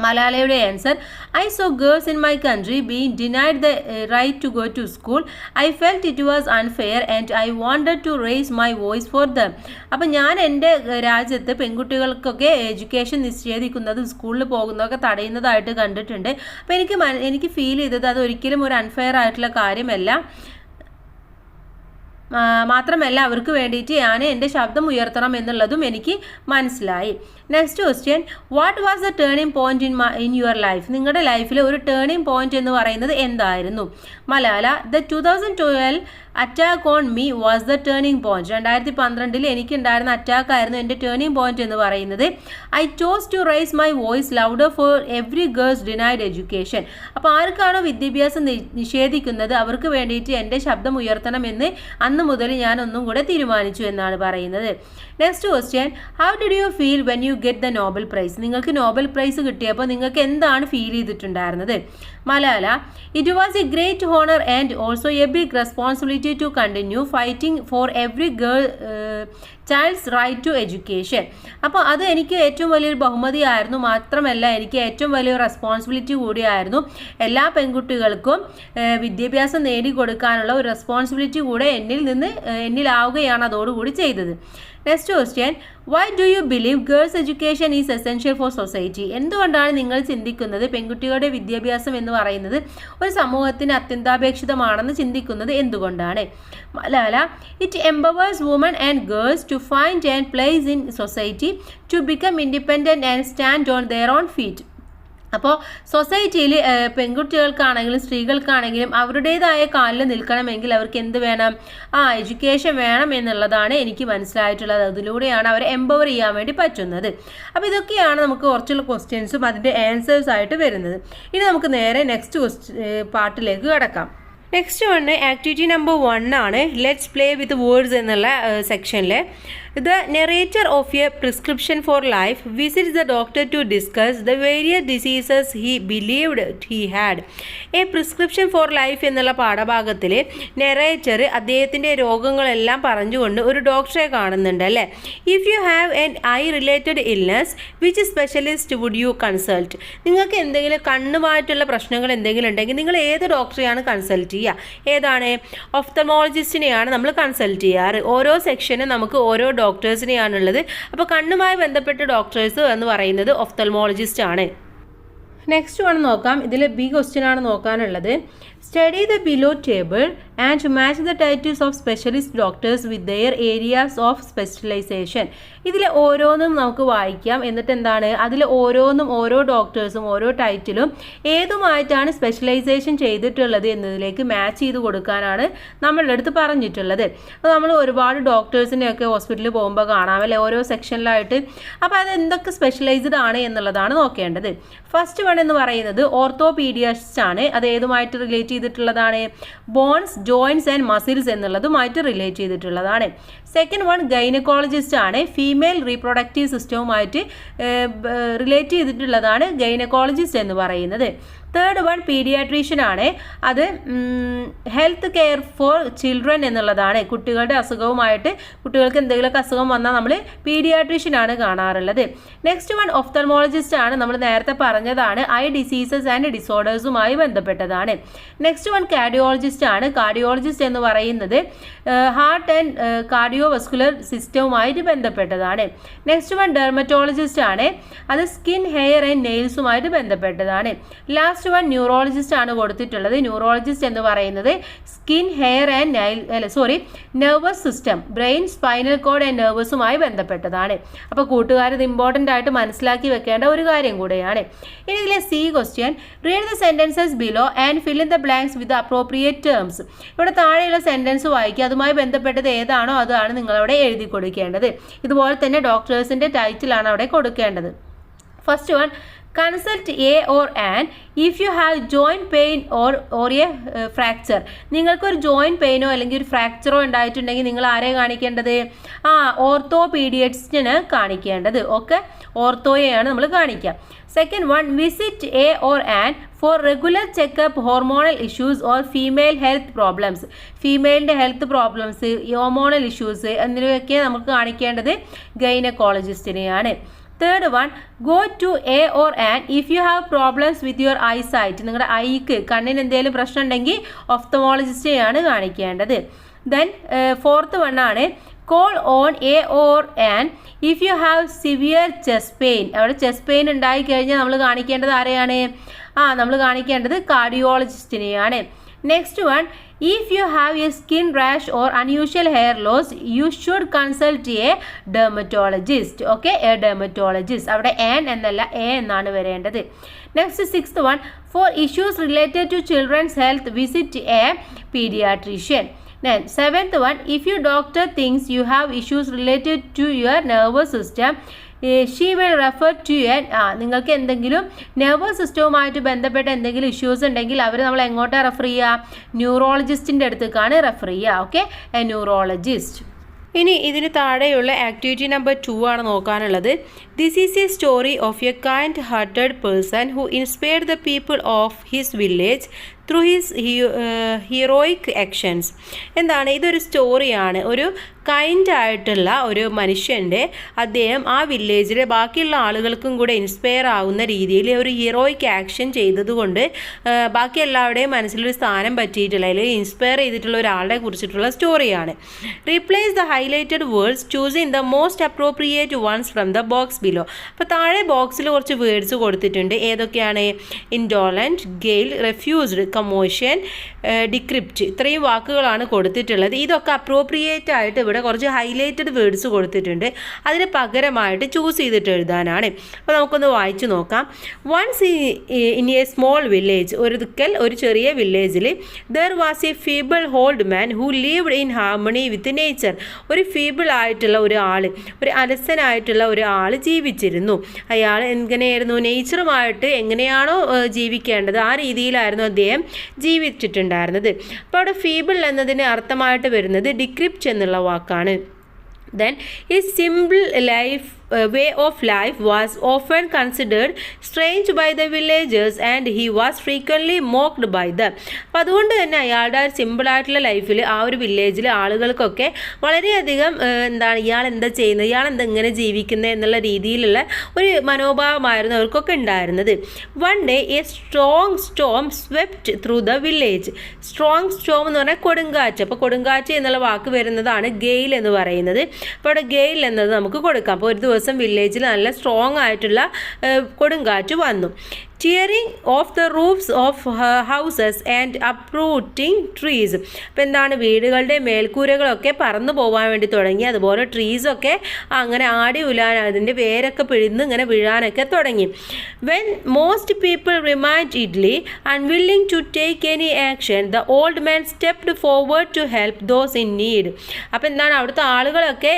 മലാലയുടെ answer, I saw girls in my country being denied the right to go to school. I felt it was unfair and I wanted to raise my voice for them. അപ്പം ഞാൻ എൻ്റെ രാജ്യത്ത് പെൺകുട്ടികൾക്കൊക്കെ എഡ്യൂക്കേഷൻ നിഷേധിക്കുന്നതും സ്കൂളിൽ പോകുന്നതൊക്കെ തടയുന്നതായിട്ട് കണ്ടിട്ടുണ്ട്. അപ്പോൾ എനിക്ക് ഫീൽ ചെയ്തത് അത് ഒരിക്കലും ഒരു അൺഫെയർ ആയിട്ടുള്ള കാര്യമല്ല. മാത്രമല്ല അവർക്ക് വേണ്ടിയിട്ട് ഞാൻ എൻ്റെ ശബ്ദം ഉയർത്തണം എന്നുള്ളതും എനിക്ക് മനസ്സിലായി. Next question, what was the turning point in your life? നിങ്ങളുടെ ലൈഫിൽ ഒരു ടേണിംഗ് പോയിന്റ് എന്ന് പറയുന്നത് എന്തായിരുന്നു? Malala, the 2012 attack on me was the turning point. 2012 എനിക്കുണ്ടായിരുന്ന അറ്റാക്ക് ആയിരുന്നു എൻ്റെ ടേണിംഗ് പോയിന്റ് എന്ന് പറയുന്നത്. I chose to raise my voice louder for every girls denied education. അപ്പോൾ ആർക്കാണോ വിദ്യാഭ്യാസം നിഷേധിക്കുന്നത് അവർക്ക് വേണ്ടിയിട്ട് എൻ്റെ ശബ്ദം ഉയർത്തണമെന്ന് അന്ന് മുതൽ ഞാൻ ഒന്നും കൂടെ തീരുമാനിച്ചു എന്നാണ് പറയുന്നത്. Next question, how did you feel when you get the Nobel prize? നിങ്ങൾക്ക് നോബൽ പ്രൈസ് കിട്ടിയപ്പോൾ നിങ്ങൾക്ക് എന്താണ് ഫീൽ ചെയ്തിട്ടുണ്ടായിരുന്നത്? Malala, it was a great honour and also a big responsibility to continue fighting for every girl child's right to education. അപ്പോൾ അത് എനിക്ക് ഏറ്റവും വലിയൊരു ബഹുമതിയായിരുന്നു. മാത്രമല്ല എനിക്ക് ഏറ്റവും വലിയൊരു റെസ്പോൺസിബിലിറ്റി കൂടിയായിരുന്നു. എല്ലാ പെൺകുട്ടികൾക്കും വിദ്യാഭ്യാസം നേടിക്കൊടുക്കാനുള്ള ഒരു റെസ്പോൺസിബിലിറ്റി കൂടെ എന്നിലാവുകയാണ് അതോടുകൂടി ചെയ്തത്. Next question, Y do you believe girls education is essential for society? എന്തുകൊണ്ടാണ് നിങ്ങൾ ചിന്തിക്കുന്നത് പെൺകുട്ടികളുടെ വിദ്യാഭ്യാസം എന്ന് പറയുന്നത് ഒരു സമൂഹത്തിന് അത്യന്താപേക്ഷിതമാണെന്ന് ചിന്തിക്കുന്നത് എന്തുകൊണ്ടാണ്? Malala, it empowers women and girls to find and place in society to become independent and stand on their own feet. അപ്പോൾ സൊസൈറ്റിയിൽ പെൺകുട്ടികൾക്കാണെങ്കിലും സ്ത്രീകൾക്കാണെങ്കിലും അവരുടേതായ കാലിൽ നിൽക്കണമെങ്കിൽ അവർക്ക് എന്ത് വേണം? എഡ്യൂക്കേഷൻ വേണം എന്നുള്ളതാണ് എനിക്ക് മനസ്സിലായിട്ടുള്ളത്. അതിലൂടെയാണ് അവരെ എംപവർ ചെയ്യാൻ വേണ്ടി പറ്റുന്നത്. അപ്പോൾ ഇതൊക്കെയാണ് നമുക്ക് കുറച്ചുള്ള ക്വസ്റ്റ്യൻസും അതിൻ്റെ ആൻസേഴ്സ് ആയിട്ട് വരുന്നത്. ഇനി നമുക്ക് നേരെ നെക്സ്റ്റ് പാർട്ടിലേക്ക് കടക്കാം. നെക്സ്റ്റ് വണ് ആക്ടിവിറ്റി നമ്പർ 1 ആണ്. ലെറ്റ്സ് പ്ലേ വിത്ത് വേർഡ്സ് എന്നുള്ള സെക്ഷനിൽ The narrator of a prescription for life visits the doctor to discuss the various diseases he believed he had. A prescription for life എന്നുള്ള പാഠഭാഗത്തിൽ നെറേറ്റർ അദ്ദേഹത്തിൻ്റെ രോഗങ്ങളെല്ലാം പറഞ്ഞുകൊണ്ട് ഒരു ഡോക്ടറെ കാണുന്നുണ്ട് അല്ലേ. If you have an eye related illness which specialist would you consult? നിങ്ങൾക്ക് എന്തെങ്കിലും കണ്ണുമായിട്ടുള്ള പ്രശ്നങ്ങൾ എന്തെങ്കിലും ഉണ്ടെങ്കിൽ നിങ്ങൾ ഏത് ഡോക്ടറെയാണ് കൺസൾട്ട് ചെയ്യുക? ഏതാണ്? ഒഫ്തമോളജിസ്റ്റിനെയാണ് നമ്മൾ കൺസൾട്ട് ചെയ്യാറ്. ഓരോ സെക്ഷനും നമുക്ക് ഓരോ ഡോക്ടേഴ്സിനെയാണുള്ളത്. അപ്പോൾ കണ്ണുമായി ബന്ധപ്പെട്ട ഡോക്ടേഴ്സ് എന്ന് പറയുന്നത് ഒഫ്തൽമോളജിസ്റ്റ് ആണ്. നെക്സ്റ്റ് വൺ നോക്കാം. ഇതിൽ ബി ക്വസ്റ്റ്യൻ ആണ് നോക്കാനുള്ളത്. Study the below table and match the titles of specialist doctors with their areas of specialisation. ഇതിൽ ഓരോന്നും നമുക്ക് വായിക്കാം. എന്നിട്ട് എന്താണ് അതിൽ ഓരോന്നും ഓരോ ഡോക്ടേഴ്സും ഓരോ ടൈറ്റിലും ഏതുമായിട്ടാണ് സ്പെഷ്യലൈസേഷൻ ചെയ്തിട്ടുള്ളത് എന്നതിലേക്ക് മാച്ച് ചെയ്ത് കൊടുക്കാനാണ് നമ്മളുടെ അടുത്ത് പറഞ്ഞിട്ടുള്ളത്. അപ്പോൾ നമ്മൾ ഒരുപാട് ഡോക്ടേഴ്സിനെയൊക്കെ ഹോസ്പിറ്റലിൽ പോകുമ്പോൾ കാണാമല്ലേ ഓരോ സെക്ഷനിലായിട്ട്. അപ്പോൾ അത് എന്തൊക്കെ സ്പെഷ്യലൈസ്ഡ് ആണ് എന്നുള്ളതാണ് നോക്കേണ്ടത്. ഫസ്റ്റ് വൺ എന്ന് പറയുന്നത് ഓർത്തോപീഡിയാട്രിസ്റ്റ് ആണ്. അത് ഏതുമായിട്ട് റിലേറ്റ് റിലേറ്റ് ചെയ്തിട്ടുള്ളതാണ്? ബോൺസ്, ജോയിൻസ് ആൻഡ് മസിൽസ് എന്നുള്ളതുമായിട്ട് റിലേറ്റ് ചെയ്തിട്ടുള്ളതാണ്. സെക്കൻഡ് വൺ ഗൈനക്കോളജിസ്റ്റ് ആണ്. ഫീമെയിൽ റീപ്രൊഡക്റ്റീവ് സിസ്റ്റവുമായിട്ട് റിലേറ്റ് ചെയ്തിട്ടുള്ളതാണ് ഗൈനക്കോളജിസ്റ്റ് എന്ന് പറയുന്നത്. തേർഡ് വൺ പീഡിയാട്രീഷ്യൻ ആണ്. അത് ഹെൽത്ത് കെയർ ഫോർ ചിൽഡ്രൻ എന്നുള്ളതാണ്. കുട്ടികളുടെ അസുഖവുമായിട്ട് കുട്ടികൾക്ക് എന്തെങ്കിലുമൊക്കെ അസുഖം വന്നാൽ നമ്മൾ പീഡിയാട്രീഷ്യൻ ആണ് കാണാറുള്ളത്. നെക്സ്റ്റ് വൺ ഒഫ്തൽമോളജിസ്റ്റ് ആണ്. നമ്മൾ നേരത്തെ പറഞ്ഞതാണ്, ഐ ഡിസീസസ് ആൻഡ് ഡിസോർഡേഴ്സുമായി ബന്ധപ്പെട്ടതാണ്. നെക്സ്റ്റ് വൺ കാർഡിയോളജിസ്റ്റ് ആണ്. കാർഡിയോളജിസ്റ്റ് എന്ന് പറയുന്നത് ഹാർട്ട് ആൻഡ് കാർഡിയോ വസ്കുലർ സിസ്റ്റവുമായിട്ട് ബന്ധപ്പെട്ടതാണ്. നെക്സ്റ്റ് വൺ ഡെർമറ്റോളജിസ്റ്റ് ആണ്. അത് സ്കിൻ, ഹെയർ ആൻഡ് നെയിൽസുമായിട്ട് ബന്ധപ്പെട്ടതാണ്. ലാസ്റ്റ് വൺ ന്യൂറോളജിസ്റ്റ് ആണ് കൊടുത്തിട്ടുള്ളത്. ന്യൂറോളജിസ്റ്റ് എന്ന് പറയുന്നത് skin, hair and nervous system, brain, spinal cord and നെർവസുമായി ബന്ധപ്പെട്ടതാണ്. അപ്പോൾ കൂട്ടുകാർ ഇത് ഇമ്പോർട്ടൻ്റ് ആയിട്ട് മനസ്സിലാക്കി വെക്കേണ്ട ഒരു കാര്യം കൂടെയാണ്. ഇനി ഇതിലെ C question, read the sentences below and fill in the blanks with appropriate terms. ഇവിടെ താഴെയുള്ള സെൻറ്റൻസ് വായിക്കുക, അതുമായി ബന്ധപ്പെട്ടത് ഏതാണോ അതാണ് നിങ്ങളവിടെ എഴുതി കൊടുക്കേണ്ടത്. ഇതുപോലെ തന്നെ ഡോക്ടേഴ്സിൻ്റെ ടൈറ്റിലാണ് അവിടെ കൊടുക്കേണ്ടത്. First one, consult A or an if you have joint pain or A fracture. നിങ്ങൾക്കൊരു ജോയിൻറ്റ് പെയിനോ അല്ലെങ്കിൽ ഒരു ഫ്രാക്ചറോ ഉണ്ടായിട്ടുണ്ടെങ്കിൽ നിങ്ങൾ ആരെ കാണിക്കേണ്ടത്? ഓർത്തോപീഡിയറ്റിസ്റ്റിന് കാണിക്കേണ്ടത്. ഓക്കെ, ഓർത്തോയെയാണ് നമ്മൾ കാണിക്കുക. Second one, visit a or an for regular checkup hormonal issues or female health problems. ഫീമെയിലിൻ്റെ ഹെൽത്ത് പ്രോബ്ലംസ്, ഹോർമോണൽ ഇഷ്യൂസ് എന്നിവയൊക്കെ നമുക്ക് കാണിക്കേണ്ടത് ഗൈനക്കോളജിസ്റ്റിനെയാണ്. Third one, go to a or an if you have problems with your eyesight. നിങ്ങളുടെ ഐക്ക്, കണ്ണിന് എന്തെങ്കിലും പ്രശ്നം ഉണ്ടെങ്കിൽ ഒഫ്തമോളജിസ്റ്റിനെയാണ് കാണിക്കേണ്ടത്. ദെൻ ഫോർത്ത് വൺ ആണ്, call on a or an if you have severe chest pain. അവിടെ ചെസ്റ്റ് പെയിൻ ഉണ്ടായിക്കഴിഞ്ഞാൽ നമ്മൾ കാണിക്കേണ്ടത് ആരെയാണ്? നമ്മൾ കാണിക്കേണ്ടത് കാർഡിയോളജിസ്റ്റിനെയാണ്. Next one, if you have a skin rash or unusual hair loss you should consult a dermatologist. Okay, a dermatologist. അവിടെ ആൻ എന്നല്ല എ എന്നാണ് വരേണ്ടത്. Next sixth one, for issues related to children's health visit a paediatrician. Then seventh one, if your doctor thinks you have issues related to your nervous system, she will refer to നിങ്ങൾക്ക് എന്തെങ്കിലും നെർവസ് സിസ്റ്റവുമായിട്ട് ബന്ധപ്പെട്ട എന്തെങ്കിലും ഇഷ്യൂസ് ഉണ്ടെങ്കിൽ അവർ നമ്മൾ എങ്ങോട്ടാണ് റെഫർ ചെയ്യുക? ന്യൂറോളജിസ്റ്റിൻ്റെ അടുത്തേക്കാണ് റെഫർ ചെയ്യുക. Okay, a neurologist. ഇനി ഇതിന് താഴെയുള്ള ആക്ടിവിറ്റി നമ്പർ 2 ആണ് നോക്കാനുള്ളത്. This is a story of a kind hearted person who inspired the people of his village through his heroic actions. എന്താണ് ഇതൊരു സ്റ്റോറിയാണ്. ഒരു കൈൻഡ് ആയിട്ടുള്ള ഒരു മനുഷ്യൻ്റെ, അദ്ദേഹം ആ വില്ലേജിലെ ബാക്കിയുള്ള ആളുകൾക്കും കൂടെ ഇൻസ്പയർ ആവുന്ന രീതിയിൽ ഒരു ഹീറോയിക് ആക്ഷൻ ചെയ്തതുകൊണ്ട് ബാക്കി എല്ലാവരുടെയും മനസ്സിലൊരു സ്ഥാനം പറ്റിയിട്ടുള്ള അല്ലെങ്കിൽ ഇൻസ്പയർ ചെയ്തിട്ടുള്ള ഒരാളെ കുറിച്ചിട്ടുള്ള സ്റ്റോറിയാണ്. Replace the highlighted words choosing the most appropriate ones from the box below. അപ്പോൾ താഴെ ബോക്സിൽ കുറച്ച് വേർഡ്സ് കൊടുത്തിട്ടുണ്ട്. ഏതൊക്കെയാണ്? Indolent, gale, refused, commotion, decrepit. ഇത്രയും വാക്കുകളാണ് കൊടുത്തിട്ടുള്ളത്. ഇതൊക്കെ അപ്രോപ്രിയേറ്റ് ആയിട്ട് ഇവിടെ കുറച്ച് ഹൈലൈറ്റഡ് വേർഡ്സ് കൊടുത്തിട്ടുണ്ട്. അതിന് പകരമായിട്ട് ചൂസ് ചെയ്തിട്ട് എഴുതാനാണ്. അപ്പോൾ നമുക്കൊന്ന് വായിച്ചു നോക്കാം. Once in a small village, ഒരിക്കൽ ഒരു ചെറിയ വില്ലേജിൽ there was a feeble old man who lived in harmony with nature. ഒരു ഫീബിൾ ആയിട്ടുള്ള ഒരാൾ, ഒരു അലസനായിട്ടുള്ള ഒരാൾ ജീവിച്ചിരുന്നു. അയാൾ എങ്ങനെയായിരുന്നു? നേച്ചറുമായിട്ട് എങ്ങനെയാണോ ജീവിക്കേണ്ടത് ആ രീതിയിലായിരുന്നു അദ്ദേഹം ജീവിച്ചിട്ടുണ്ടായിരുന്നത്. അപ്പോൾ അവിടെ ഫീബിൾ എന്നതിന് അർത്ഥമായിട്ട് വരുന്നത് ഡിക്രിപ്റ്റ് എന്നുള്ള വാക്കാണ്. Then his simple way of life was often considered strange by the villagers and he was frequently mocked by them. അപ്പോൾ അതുകൊണ്ട് തന്നെ അയാളുടെ ആ സിമ്പിളായിട്ടുള്ള ലൈഫിൽ ആ ഒരു വില്ലേജിലെ ആളുകൾക്കൊക്കെ വളരെയധികം ഇയാൾ എന്താ ചെയ്യുന്നത്, ഇയാൾ എന്താ ഇങ്ങനെ ജീവിക്കുന്നത് എന്നുള്ള രീതിയിലുള്ള ഒരു മനോഭാവമായിരുന്നു അവർക്കൊക്കെ ഉണ്ടായിരുന്നത്. One day A strong Storm swept through the village. Strong Storm എന്ന് പറഞ്ഞാൽ കൊടുങ്കാറ്റ്. അപ്പോൾ കൊടുങ്കാറ്റ് എന്നുള്ള വാക്ക് വരുന്നതാണ് ഗെയിൽ എന്ന് പറയുന്നത്. അപ്പോൾ അവിടെ ഗെയിൽ എന്നത് നമുക്ക് കൊടുക്കാം. അപ്പോൾ ഒരു ദിവസം വില്ലേജിൽ നല്ല സ്ട്രോങ് ആയിട്ടുള്ള കൊടുങ്കാറ്റ് വന്നു. Tearing off the roofs of houses and uprooting trees. അപ്പോൾ എന്താണ്, വീടുകളുടെ മേൽക്കൂരകളൊക്കെ പറന്നു പോകാൻ വേണ്ടി തുടങ്ങി. അതുപോലെ ട്രീസൊക്കെ അങ്ങനെ ആടി ഉലാൻ, അതിൻ്റെ വേരൊക്കെ പിഴിന്ന് ഇങ്ങനെ വീഴാനൊക്കെ തുടങ്ങി. When most people remained idle unwilling to take any action the old man stepped forward to help those in need. അപ്പോൾ എന്താണ്, അവിടുത്തെ ആളുകളൊക്കെ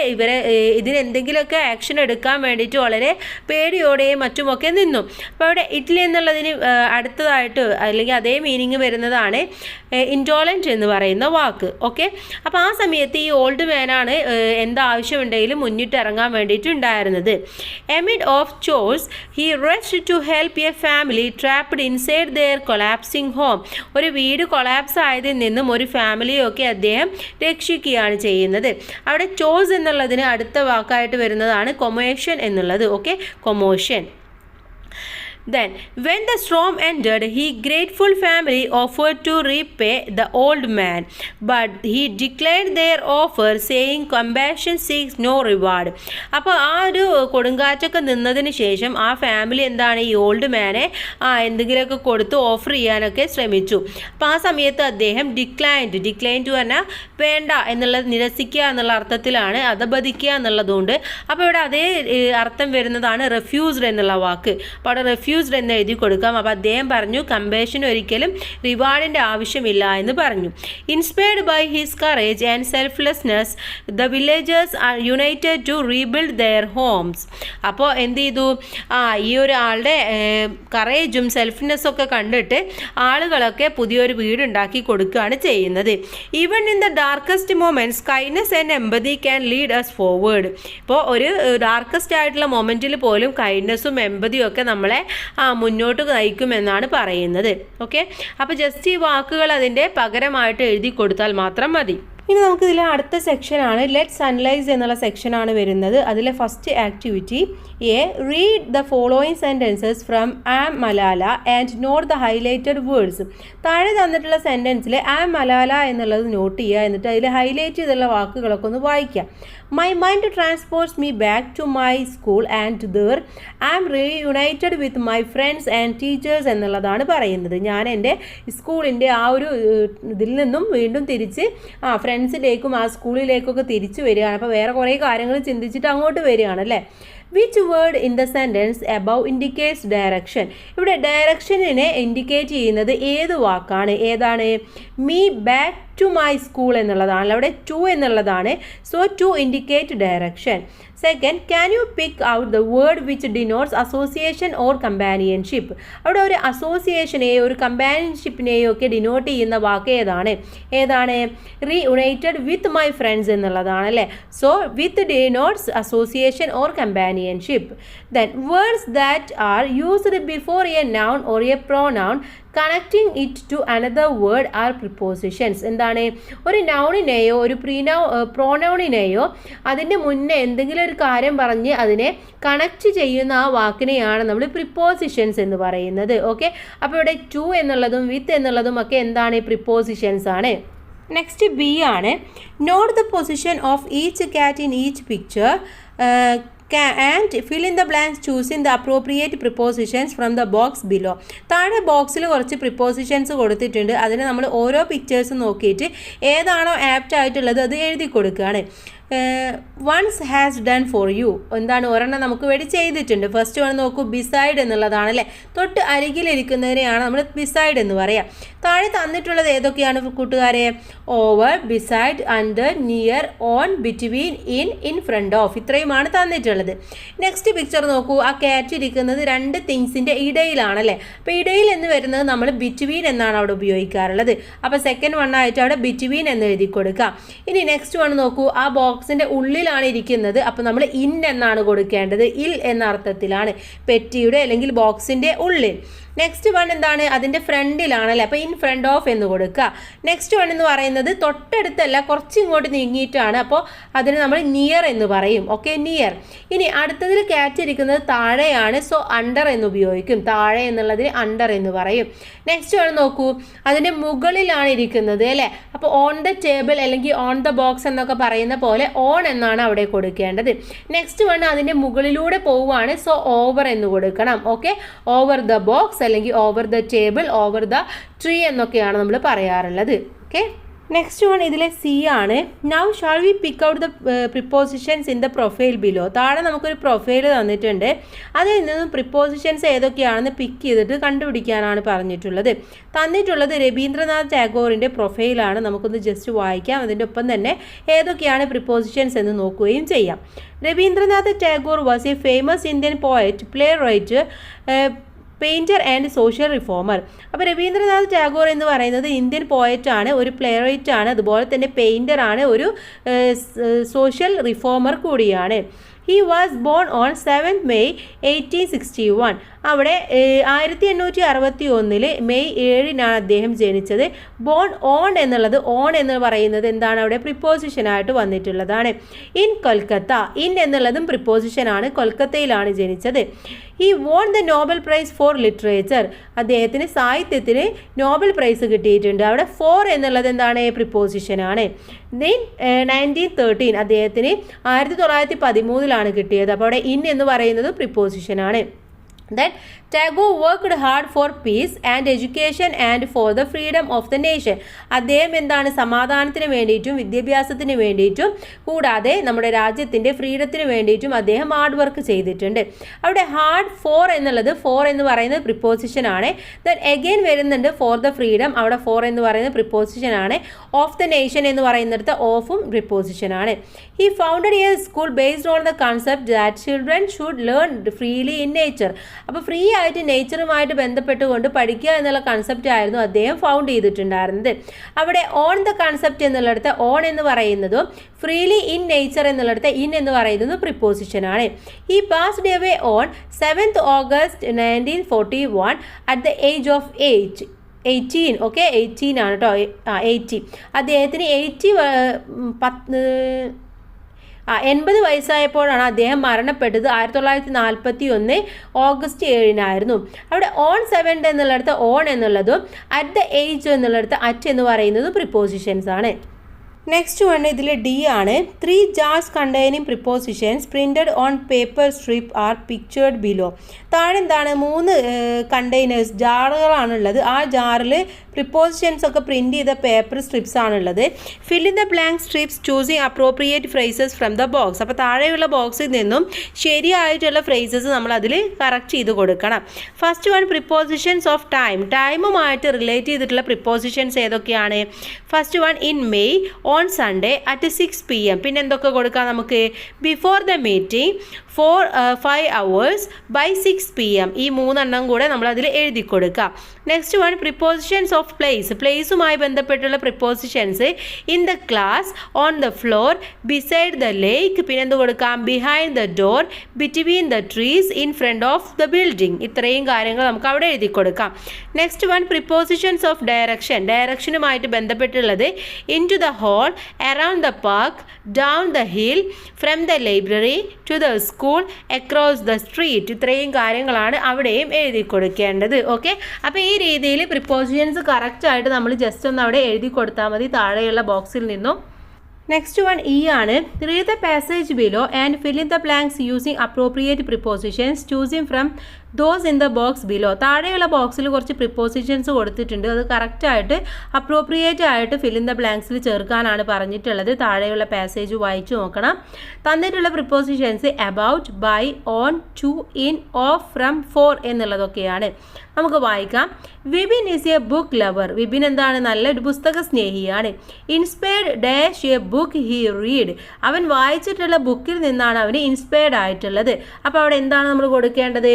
ഇതിനെന്തെങ്കിലുമൊക്കെ ആക്ഷൻ എടുക്കാൻ വേണ്ടിയിട്ട് വളരെ പേടിയോടെയും മറ്റുമൊക്കെ നിന്നു. അപ്പോൾ അവിടെ ഇഡ്ലി എന്നുള്ളതിന് അടുത്തതായിട്ട് അല്ലെങ്കിൽ അതേ മീനിങ് വരുന്നതാണ് ഇൻടോളൻറ്റ് എന്ന് പറയുന്ന വാക്ക്. ഓക്കെ, അപ്പോൾ ആ സമയത്ത് ഈ ഓൾഡ് മാനാണ് എന്താവശ്യമുണ്ടെങ്കിലും മുന്നിട്ട് ഇറങ്ങാൻ വേണ്ടിയിട്ടുണ്ടായിരുന്നത്. എമിഡ് ഓഫ് ചോഴ്സ് he rushed to help a family trapped inside their collapsing home. ഒരു വീട് കൊളാപ്സ് ആയതിൽ നിന്നും ഒരു ഫാമിലിയൊക്കെ അദ്ദേഹം രക്ഷിക്കുകയാണ് ചെയ്യുന്നത്. അവിടെ ചോഴ്സ് എന്നുള്ളതിന് അടുത്ത വാക്കായിട്ട് വരുന്നതാണ് കൊമോഷൻ എന്നുള്ളത്. Okay, കൊമോഷൻ. Then, when the storm ended, his grateful family offered to repay the old man, but he declined their offer, saying, "Compassion seeks no reward." അപ്പോൾ ആ ഒരു കൊടുങ്കാറ്റൊക്കെ നിന്നതിന് ശേഷം ആ ഫാമിലി എന്താണ് ഈ ഓൾഡ് മാനെ എന്തെങ്കിലുമൊക്കെ കൊടുത്ത് ഓഫർ ചെയ്യാനൊക്കെ ശ്രമിച്ചു. അപ്പോൾ ആ സമയത്ത് അദ്ദേഹം ഡിക്ലൈൻഡ് പറഞ്ഞാൽ വേണ്ട എന്നുള്ളത്, നിരസിക്കുക എന്നുള്ള അർത്ഥത്തിലാണ്, അധപതിക്കുക എന്നുള്ളതുകൊണ്ട്. അപ്പോൾ ഇവിടെ അതേ അർത്ഥം വരുന്നതാണ് റെഫ്യൂസ്ഡ് എന്നുള്ള വാക്ക്. അപ്പോൾ അവിടെ റെഫ്യൂസ്ഡ് എന്ന് എഴുതി കൊടുക്കാം. അപ്പോൾ അദ്ദേഹം പറഞ്ഞു കമ്പേഷന് ഒരിക്കലും റിവാർഡിൻ്റെ ആവശ്യമില്ല എന്ന് പറഞ്ഞു. Inspired by his courage and selflessness the villagers are united to rebuild their homes. അപ്പോൾ എന്ത് ചെയ്തു, ഈ ഒരാളുടെ കറേജും സെൽഫ്നെസ്സും ഒക്കെ കണ്ടിട്ട് ആളുകളൊക്കെ പുതിയൊരു വീടുണ്ടാക്കി കൊടുക്കുകയാണ് ചെയ്യുന്നത്. Even in the darkest moments kindness and empathy can lead us forward. ഇപ്പോൾ ഒരു ഡാർക്കസ്റ്റ് ആയിട്ടുള്ള മൊമെൻറ്റിൽ പോലും കൈൻഡ്നസ്സും എമ്പതിയും ഒക്കെ നമ്മളെ മുന്നോട്ട് നയിക്കുമെന്നാണ് പറയുന്നത്. ഓക്കെ, അപ്പോൾ ജസ്റ്റ് ഈ വാക്കുകൾ അതിൻ്റെ പകരമായിട്ട് എഴുതി കൊടുത്താൽ മാത്രം മതി. ഇനി നമുക്കിതിൽ അടുത്ത സെക്ഷനാണ് ലെറ്റ്സ് അനലൈസ് എന്നുള്ള സെക്ഷനാണ് വരുന്നത്. അതിലെ first activity read the following sentences from am Malala and note the highlighted words. താഴെ തന്നിട്ടുള്ള സെൻറ്റൻസിൽ ആം മലാല എന്നുള്ളത് നോട്ട് ചെയ്യുക, എന്നിട്ട് അതിൽ ഹൈലൈറ്റ് ചെയ്തുള്ള വാക്കുകളൊക്കെ ഒന്ന് വായിക്കുക. My mind transports me back to my school and there I am reunited with my friends and teachers എന്നുള്ളതാണ് പറയുന്നത്. ഞാൻ എൻ്റെ സ്കൂളിൻ്റെ ആ ഒരു ഇതിൽ നിന്നും വീണ്ടും തിരിച്ച് ഫ്രണ്ട്സിലേക്കും ആ സ്കൂളിലേക്കൊക്കെ തിരിച്ചു വരികയാണ്. അപ്പോൾ വേറെ കുറേ കാര്യങ്ങൾ ചിന്തിച്ചിട്ട് അങ്ങോട്ട് വരികയാണ് അല്ലേ. Which word in the sentence above indicates direction. ഇവിടെ ഡയറക്ഷനിനെ ഇൻഡിക്കേറ്റ് ചെയ്യുന്നത് ഏത് വാക്കാണ്? ഏതാണ്? Me back to my school എന്നുള്ളതാണ്. അവിടെ ടു എന്നുള്ളതാണ്. So to indicate direction. Second, can you pick out the word which denotes association or companionship. അവിടെ ഒരു അസോസിയേഷനെയോ ഒരു കമ്പാനിയൻഷിപ്പിനെയോ ഒക്കെ ഡിനോട്ട് ചെയ്യുന്ന വാക്ക് ഏതാണ്? റീയുണൈറ്റഡ് വിത്ത് മൈ ഫ്രണ്ട്സ് എന്നുള്ളതാണ് അല്ലേ. So with denotes association or companionship. Then words that are used before a noun or a pronoun connecting it to another word are prepositions. എന്താണ്? ഒരു നൗണിനെയോ ഒരു പ്രോനൗണിനെയോ അതിൻ്റെ മുന്നേ എന്തെങ്കിലും ഒരു കാര്യം പറഞ്ഞ് അതിനെ കണക്റ്റ് ചെയ്യുന്ന ആ വാക്കിനെയാണ് നമ്മൾ പ്രിപ്പോസിഷൻസ് എന്ന് പറയുന്നത്. ഓക്കെ, അപ്പോൾ ഇവിടെ ടു എന്നുള്ളതും വിത്ത് എന്നുള്ളതും ഒക്കെ എന്താണ്? പ്രിപ്പോസിഷൻസ് ആണ്. നെക്സ്റ്റ് ബി ആണ്. Note the position of each cat in each picture and fill in the blanks choosing the appropriate prepositions from the box below. താഴെ ബോക്സിൽ കുറച്ച് പ്രിപ്പോസിഷൻസ് കൊടുത്തിട്ടുണ്ട്. അതിന് നമ്മൾ ഓരോ പിക്ചേഴ്സ് നോക്കിയിട്ട് ഏതാണോ ആപ്റ്റ് ആയിട്ടുള്ളത് അത് എഴുതി കൊടുക്കുകയാണ്. Ones has done for you. എന്താണ്? ഒരെണ്ണം നമുക്ക് വേണ്ടി ചെയ്തിട്ടുണ്ട്. ഫസ്റ്റ് വൺ നോക്കൂ, ബിസൈഡ് എന്നുള്ളതാണ് അല്ലേ. തൊട്ട് അരികിലിരിക്കുന്നതിനെയാണ് നമ്മൾ ബിസൈഡ് എന്ന് പറയാം. താഴെ തന്നിട്ടുള്ളത് ഏതൊക്കെയാണ് കൂട്ടുകാരെ? Over, beside, under, near, on, between, in front of. ഇത്രയുമാണ് തന്നിട്ടുള്ളത്. നെക്സ്റ്റ് പിക്ചർ നോക്കൂ, ആ കാറ്റ് ഇരിക്കുന്നത് രണ്ട് തിങ്സിൻ്റെ ഇടയിലാണല്ലേ. അപ്പോൾ ഇടയിൽ എന്ന് വരുന്നത് നമ്മൾ ബിറ്റ്വീൻ എന്നാണ് അവിടെ ഉപയോഗിക്കാറുള്ളത്. അപ്പോൾ സെക്കൻഡ് വൺ ആയിട്ട് അവിടെ ബിറ്റ്വീൻ എന്ന് എഴുതി കൊടുക്കാം. ഇനി നെക്സ്റ്റ് വൺ നോക്കൂ, ആ ബോക്സിൻ്റെ ഉള്ളിലാണ് ഇരിക്കുന്നത്. അപ്പോൾ നമ്മൾ ഇൻ എന്നാണ് കൊടുക്കേണ്ടത്. ഇൽ എന്ന അർത്ഥത്തിലാണ്, പെറ്റിയുടെ അല്ലെങ്കിൽ ബോക്സിൻ്റെ ഉള്ളിൽ. നെക്സ്റ്റ് വൺ എന്താണ്? അതിൻ്റെ ഫ്രണ്ടിലാണല്ലേ. അപ്പോൾ ഇൻ ഫ്രണ്ട് ഓഫ് എന്ന് കൊടുക്കുക. നെക്സ്റ്റ് വൺ എന്ന് പറയുന്നത് തൊട്ടടുത്തല്ല, കുറച്ച് ഇങ്ങോട്ട് നീങ്ങിയിട്ടാണ്. അപ്പോൾ അതിന് നമ്മൾ നിയർ എന്ന് പറയും. Okay, near. ഇനി അടുത്തതിൽ കാറ്റ് ഇരിക്കുന്നത് താഴെയാണ്. സോ അണ്ടർ എന്ന് ഉപയോഗിക്കും. താഴെ എന്നുള്ളതിന് അണ്ടർ എന്ന് പറയും. നെക്സ്റ്റ് വൺ നോക്കൂ, അതിൻ്റെ മുകളിലാണ് ഇരിക്കുന്നത് അല്ലേ. അപ്പോൾ ഓൺ ദ ടേബിൾ അല്ലെങ്കിൽ ഓൺ ദ ബോക്സ് എന്നൊക്കെ പറയുന്ന പോലെ ഓൺ എന്നാണ് അവിടെ കൊടുക്കേണ്ടത്. നെക്സ്റ്റ് വൺ അതിൻ്റെ മുകളിലൂടെ പോവുകയാണ്. സോ ഓവർ എന്ന് കൊടുക്കണം. ഓക്കെ, ഓവർ ദ ബോക്സ് അല്ലെങ്കിൽ over the table, over the tree എന്നൊക്കെയാണ് നമ്മൾ പറയാറുള്ളത്. ഓക്കെ, നെക്സ്റ്റ് വൺ ഇതിലെ സി ആണ്. Now shall we pick out the prepositions in the profile below. താഴെ നമുക്കൊരു പ്രൊഫൈൽ തന്നിട്ടുണ്ട്. അതിൽ നിന്നും പ്രിപ്പോസിഷൻസ് ഏതൊക്കെയാണെന്ന് പിക്ക് ചെയ്തിട്ട് കണ്ടുപിടിക്കാനാണ് പറഞ്ഞിട്ടുള്ളത്. തന്നിട്ടുള്ളത് രവീന്ദ്രനാഥ് ടാഗോറിൻ്റെ പ്രൊഫൈലാണ്. നമുക്കൊന്ന് ജസ്റ്റ് വായിക്കാം. അതിൻ്റെ ഒപ്പം തന്നെ ഏതൊക്കെയാണ് പ്രിപ്പോസിഷൻസ് എന്ന് നോക്കുകയും ചെയ്യാം. Rabindranath Tagore was a famous Indian poet, playwright, painter and social reformer. അപ്പോൾ രവീന്ദ്രനാഥ് ടാഗോർ എന്ന് പറയുന്നത് ഇന്ത്യൻ പോയറ്റാണ്, ഒരു പ്ലേ റൈറ്റാണ്, അതുപോലെ തന്നെ പെയിൻറ്ററാണ്, ഒരു സോഷ്യൽ റിഫോമർ കൂടിയാണ്. He was born on 7th May 1861. അവിടെ 1861 മെയ് 7-നാണ് അദ്ദേഹം ജനിച്ചത്. ബോൺ ഓൺ എന്നുള്ളത്, ഓൺ എന്ന് പറയുന്നത് എന്താണ്, അവിടെ പ്രിപ്പോസിഷനായിട്ട് വന്നിട്ടുള്ളതാണ്. ഇൻ കൊൽക്കത്ത, ഇൻ എന്നുള്ളതും പ്രിപ്പോസിഷനാണ്, കൊൽക്കത്തയിലാണ് ജനിച്ചത്. He won the Nobel price four literature, അദ്ദേഹത്തിന് സാഹിത്യത്തിന് നോബൽ പ്രൈസ് കിട്ടിയിട്ടുണ്ട്. അവിടെ ഫോർ എന്നുള്ളത് എന്താണ്, പ്രിപ്പോസിഷനാണ്. ദെൻ 1913 അദ്ദേഹത്തിന് 1913 കിട്ടിയത്. അപ്പോൾ അവിടെ ഇൻ എന്ന് പറയുന്നത് പ്രിപ്പോസിഷനാണ്. Then Tagore worked hard for peace and education and for the freedom of the nation. അദ്ദേഹം എന്താണ്, സമാധാനത്തിന് വേണ്ടിയിട്ടും വിദ്യാഭ്യാസത്തിന് വേണ്ടിയിട്ടും കൂടാതെ നമ്മുടെ രാജ്യത്തിൻ്റെ ഫ്രീഡത്തിന് വേണ്ടിയിട്ടും അദ്ദേഹം ഹാർഡ് വർക്ക് ചെയ്തിട്ടുണ്ട്. അവിടെ ഹാർഡ് ഫോർ എന്നുള്ളത്, ഫോർ എന്ന് പറയുന്നത് പ്രിപ്പോസിഷൻ ആണ്. ദെൻ എഗെയിൻ വരുന്നുണ്ട് ഫോർ ദ ഫ്രീഡം, അവിടെ ഫോർ എന്ന് പറയുന്നത് പ്രിപ്പോസിഷൻ ആണ്. ഓഫ് ദ നേഷൻ എന്ന് പറയുന്നിടത്ത് ഓഫും പ്രിപ്പോസിഷൻ ആണ്. He founded A school based on the concept that children should learn freely in nature. അപ്പോൾ ഫ്രീ ആയിട്ട് നേച്ചറുമായിട്ട് ബന്ധപ്പെട്ടുകൊണ്ട് പഠിക്കുക എന്നുള്ള കൺസെപ്റ്റ് ആയിരുന്നു അദ്ദേഹം ഫൗണ്ട് ചെയ്തിട്ടുണ്ടായിരുന്നത്. അവിടെ ഓൺ ദ കൺസെപ്റ്റ് എന്നുള്ളിടത്ത് ഓൺ എന്ന് പറയുന്നതും ഫ്രീലി ഇൻ നേച്ചർ എന്നുള്ളിടത്ത് ഇൻ എന്ന് പറയുന്നതും പ്രിപ്പോസിഷനാണ്. ഈ passed away on 7th August 1941 at the age of 18. Okay, 18 ആണ് കേട്ടോ, 80. അദ്ദേഹത്തിന് 80 വയസ്സായപ്പോഴാണ് അദ്ദേഹം മരണപ്പെട്ടത്. 1941 ഓഗസ്റ്റ് 7-നായിരുന്നു. അവിടെ ഓൺ 7 എന്നുള്ളിടത്ത് ഓൺ എന്നുള്ളതും അറ്റ് ദ ഏജ് എന്നുള്ളിടത്ത് അറ്റ് എന്ന് പറയുന്നതും പ്രിപ്പോസിഷൻസ് ആണ്. നെക്സ്റ്റ് വൺ ഇതിൽ ഡി ആണ്. 3 jars containing prepositions printed on paper strip are pictured below. താഴെ എന്താണ്, 3 കണ്ടെയ്നേഴ്സ്, ജാറുകളാണുള്ളത്. ആ ജാറിൽ പ്രിപ്പോസിഷൻസ് ഒക്കെ പ്രിൻറ്റ് ചെയ്ത പേപ്പർ സ്ട്രിപ്സ് ആണുള്ളത്. Fill in the blank strips choosing appropriate phrases from the box. അപ്പോൾ താഴെയുള്ള ബോക്സിൽ നിന്നും ശരിയായിട്ടുള്ള ഫ്രേസസ് നമ്മൾ അതിൽ കറക്റ്റ് ചെയ്ത് കൊടുക്കണം. First one, prepositions of time. ടൈമുമായിട്ട് റിലേറ്റ് ചെയ്തിട്ടുള്ള പ്രിപ്പോസിഷൻസ് ഏതൊക്കെയാണ്? First one, in May, on Sunday, at 6 PM. പിന്നെ എന്തൊക്കെ കൊടുക്കാം നമുക്ക്? Before the meeting, 5 hours, by 6 PM. ഈ 3 കൂടെ നമ്മൾ അതിൽ എഴുതി കൊടുക്കാം. Next one, prepositions of place. പ്ലേസുമായി ബന്ധപ്പെട്ടുള്ള prepositions in the class, on the floor, beside the lake. പിന്നെ എന്ത് കൊടുക്കാം? Behind the door, between the trees, in front of the building. ഇത്രയും കാര്യങ്ങൾ നമുക്ക് അവിടെ എഴുതി കൊടുക്കാം. Next one, prepositions of direction. ഡയറക്ഷനുമായിട്ട് ബന്ധപ്പെട്ടുള്ളത് into the hall, around the park, down the hill, from the library to the school, across the street. ഇത്രയും കാര്യങ്ങളാണ് അവിടെയും എഴുതി കൊടുക്കേണ്ടത്. ഓക്കെ, അപ്പോൾ ഈ രീതിയിൽ പ്രിപ്പോസിഷൻസ് കറക്റ്റായിട്ട് നമ്മൾ ജസ്റ്റ് ഒന്ന് അവിടെ എഴുതി കൊടുത്താൽ മതി താഴെയുള്ള ബോക്സിൽ നിന്നും. നെക്സ്റ്റ് വൺ ഇ ആണ്. Read the passage below and fill in the blanks using appropriate prepositions choosing from those in the box below. താഴെയുള്ള ബോക്സിൽ കുറച്ച് പ്രിപ്പോസിഷൻസ് കൊടുത്തിട്ടുണ്ട്. അത് കറക്റ്റായിട്ട് അപ്രോപ്രിയേറ്റ് ആയിട്ട് ഫിൽ ഇൻ ദ ബ്ലാങ്ക്സിൽ ചേർക്കാനാണ് പറഞ്ഞിട്ടുള്ളത്. താഴെയുള്ള പാസേജ് വായിച്ചു നോക്കണം. തന്നിട്ടുള്ള prepositions about, by, on, to, in, of, from, for എന്നുള്ളതൊക്കെയാണ്. നമുക്ക് വായിക്കാം. Vipin is a book lover. Vipin എന്താണ്? നല്ലൊരു പുസ്തക സ്നേഹിയാണ്. Inspired dash a book he read. അവൻ വായിച്ചിട്ടുള്ള ബുക്കിൽ നിന്നാണ് അവന് ഇൻസ്പയർഡ് ആയിട്ടുള്ളത്. അപ്പോൾ അവിടെ എന്താണ് നമ്മൾ കൊടുക്കേണ്ടത്?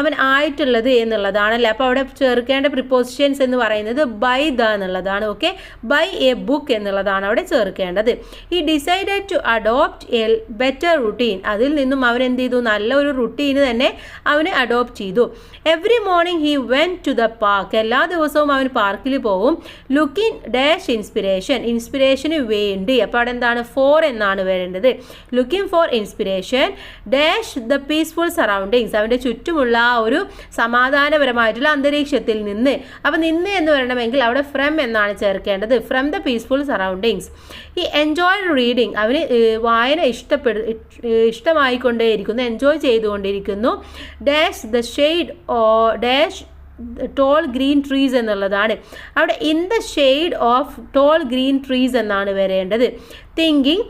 അവൻ ആയിട്ടുള്ളത് എന്നുള്ളതാണല്ലേ. അപ്പോൾ അവിടെ ചേർക്കേണ്ട പ്രിപ്പോസിഷൻസ് എന്ന് പറയുന്നത് ബൈ ദ എന്നുള്ളതാണ്. ഓക്കെ, ബൈ എ ബുക്ക് എന്നുള്ളതാണ് അവിടെ ചേർക്കേണ്ടത്. He decided to adopt a better routine. അതിൽ നിന്നും അവൻ എന്ത് ചെയ്തു? നല്ലൊരു റുട്ടീന് തന്നെ അവന് അഡോപ്റ്റ് ചെയ്തു. Every morning he went to the park. എല്ലാ ദിവസവും അവൻ പാർക്കിൽ പോകും. Looking dash inspiration. ഇൻസ്പിറേഷന് വേണ്ടി. അപ്പോൾ അവിടെ എന്താണ്? ഫോർ എന്നാണ് വരേണ്ടത്. Looking for inspiration dash the peaceful surroundings. അവൻ്റെ ചുറ്റുമുള്ള ആ ഒരു സമാധാനപരമായിട്ടുള്ള അന്തരീക്ഷത്തിൽ നിന്ന്. അപ്പോൾ നിന്ന് എന്ന് വരണമെങ്കിൽ അവിടെ ഫ്രം എന്നാണ് ചേർക്കേണ്ടത്. From the peaceful surroundings. He enjoy reading. അവന് വായന ഇഷ്ടമായിക്കൊണ്ടേയിരിക്കുന്നു, എൻജോയ് ചെയ്തുകൊണ്ടിരിക്കുന്നു. Dash the shade dash tall green trees എന്നുള്ളതാണ്. അവിടെ in the shade of tall green trees എന്നാണ് വരേണ്ടത്. Thinking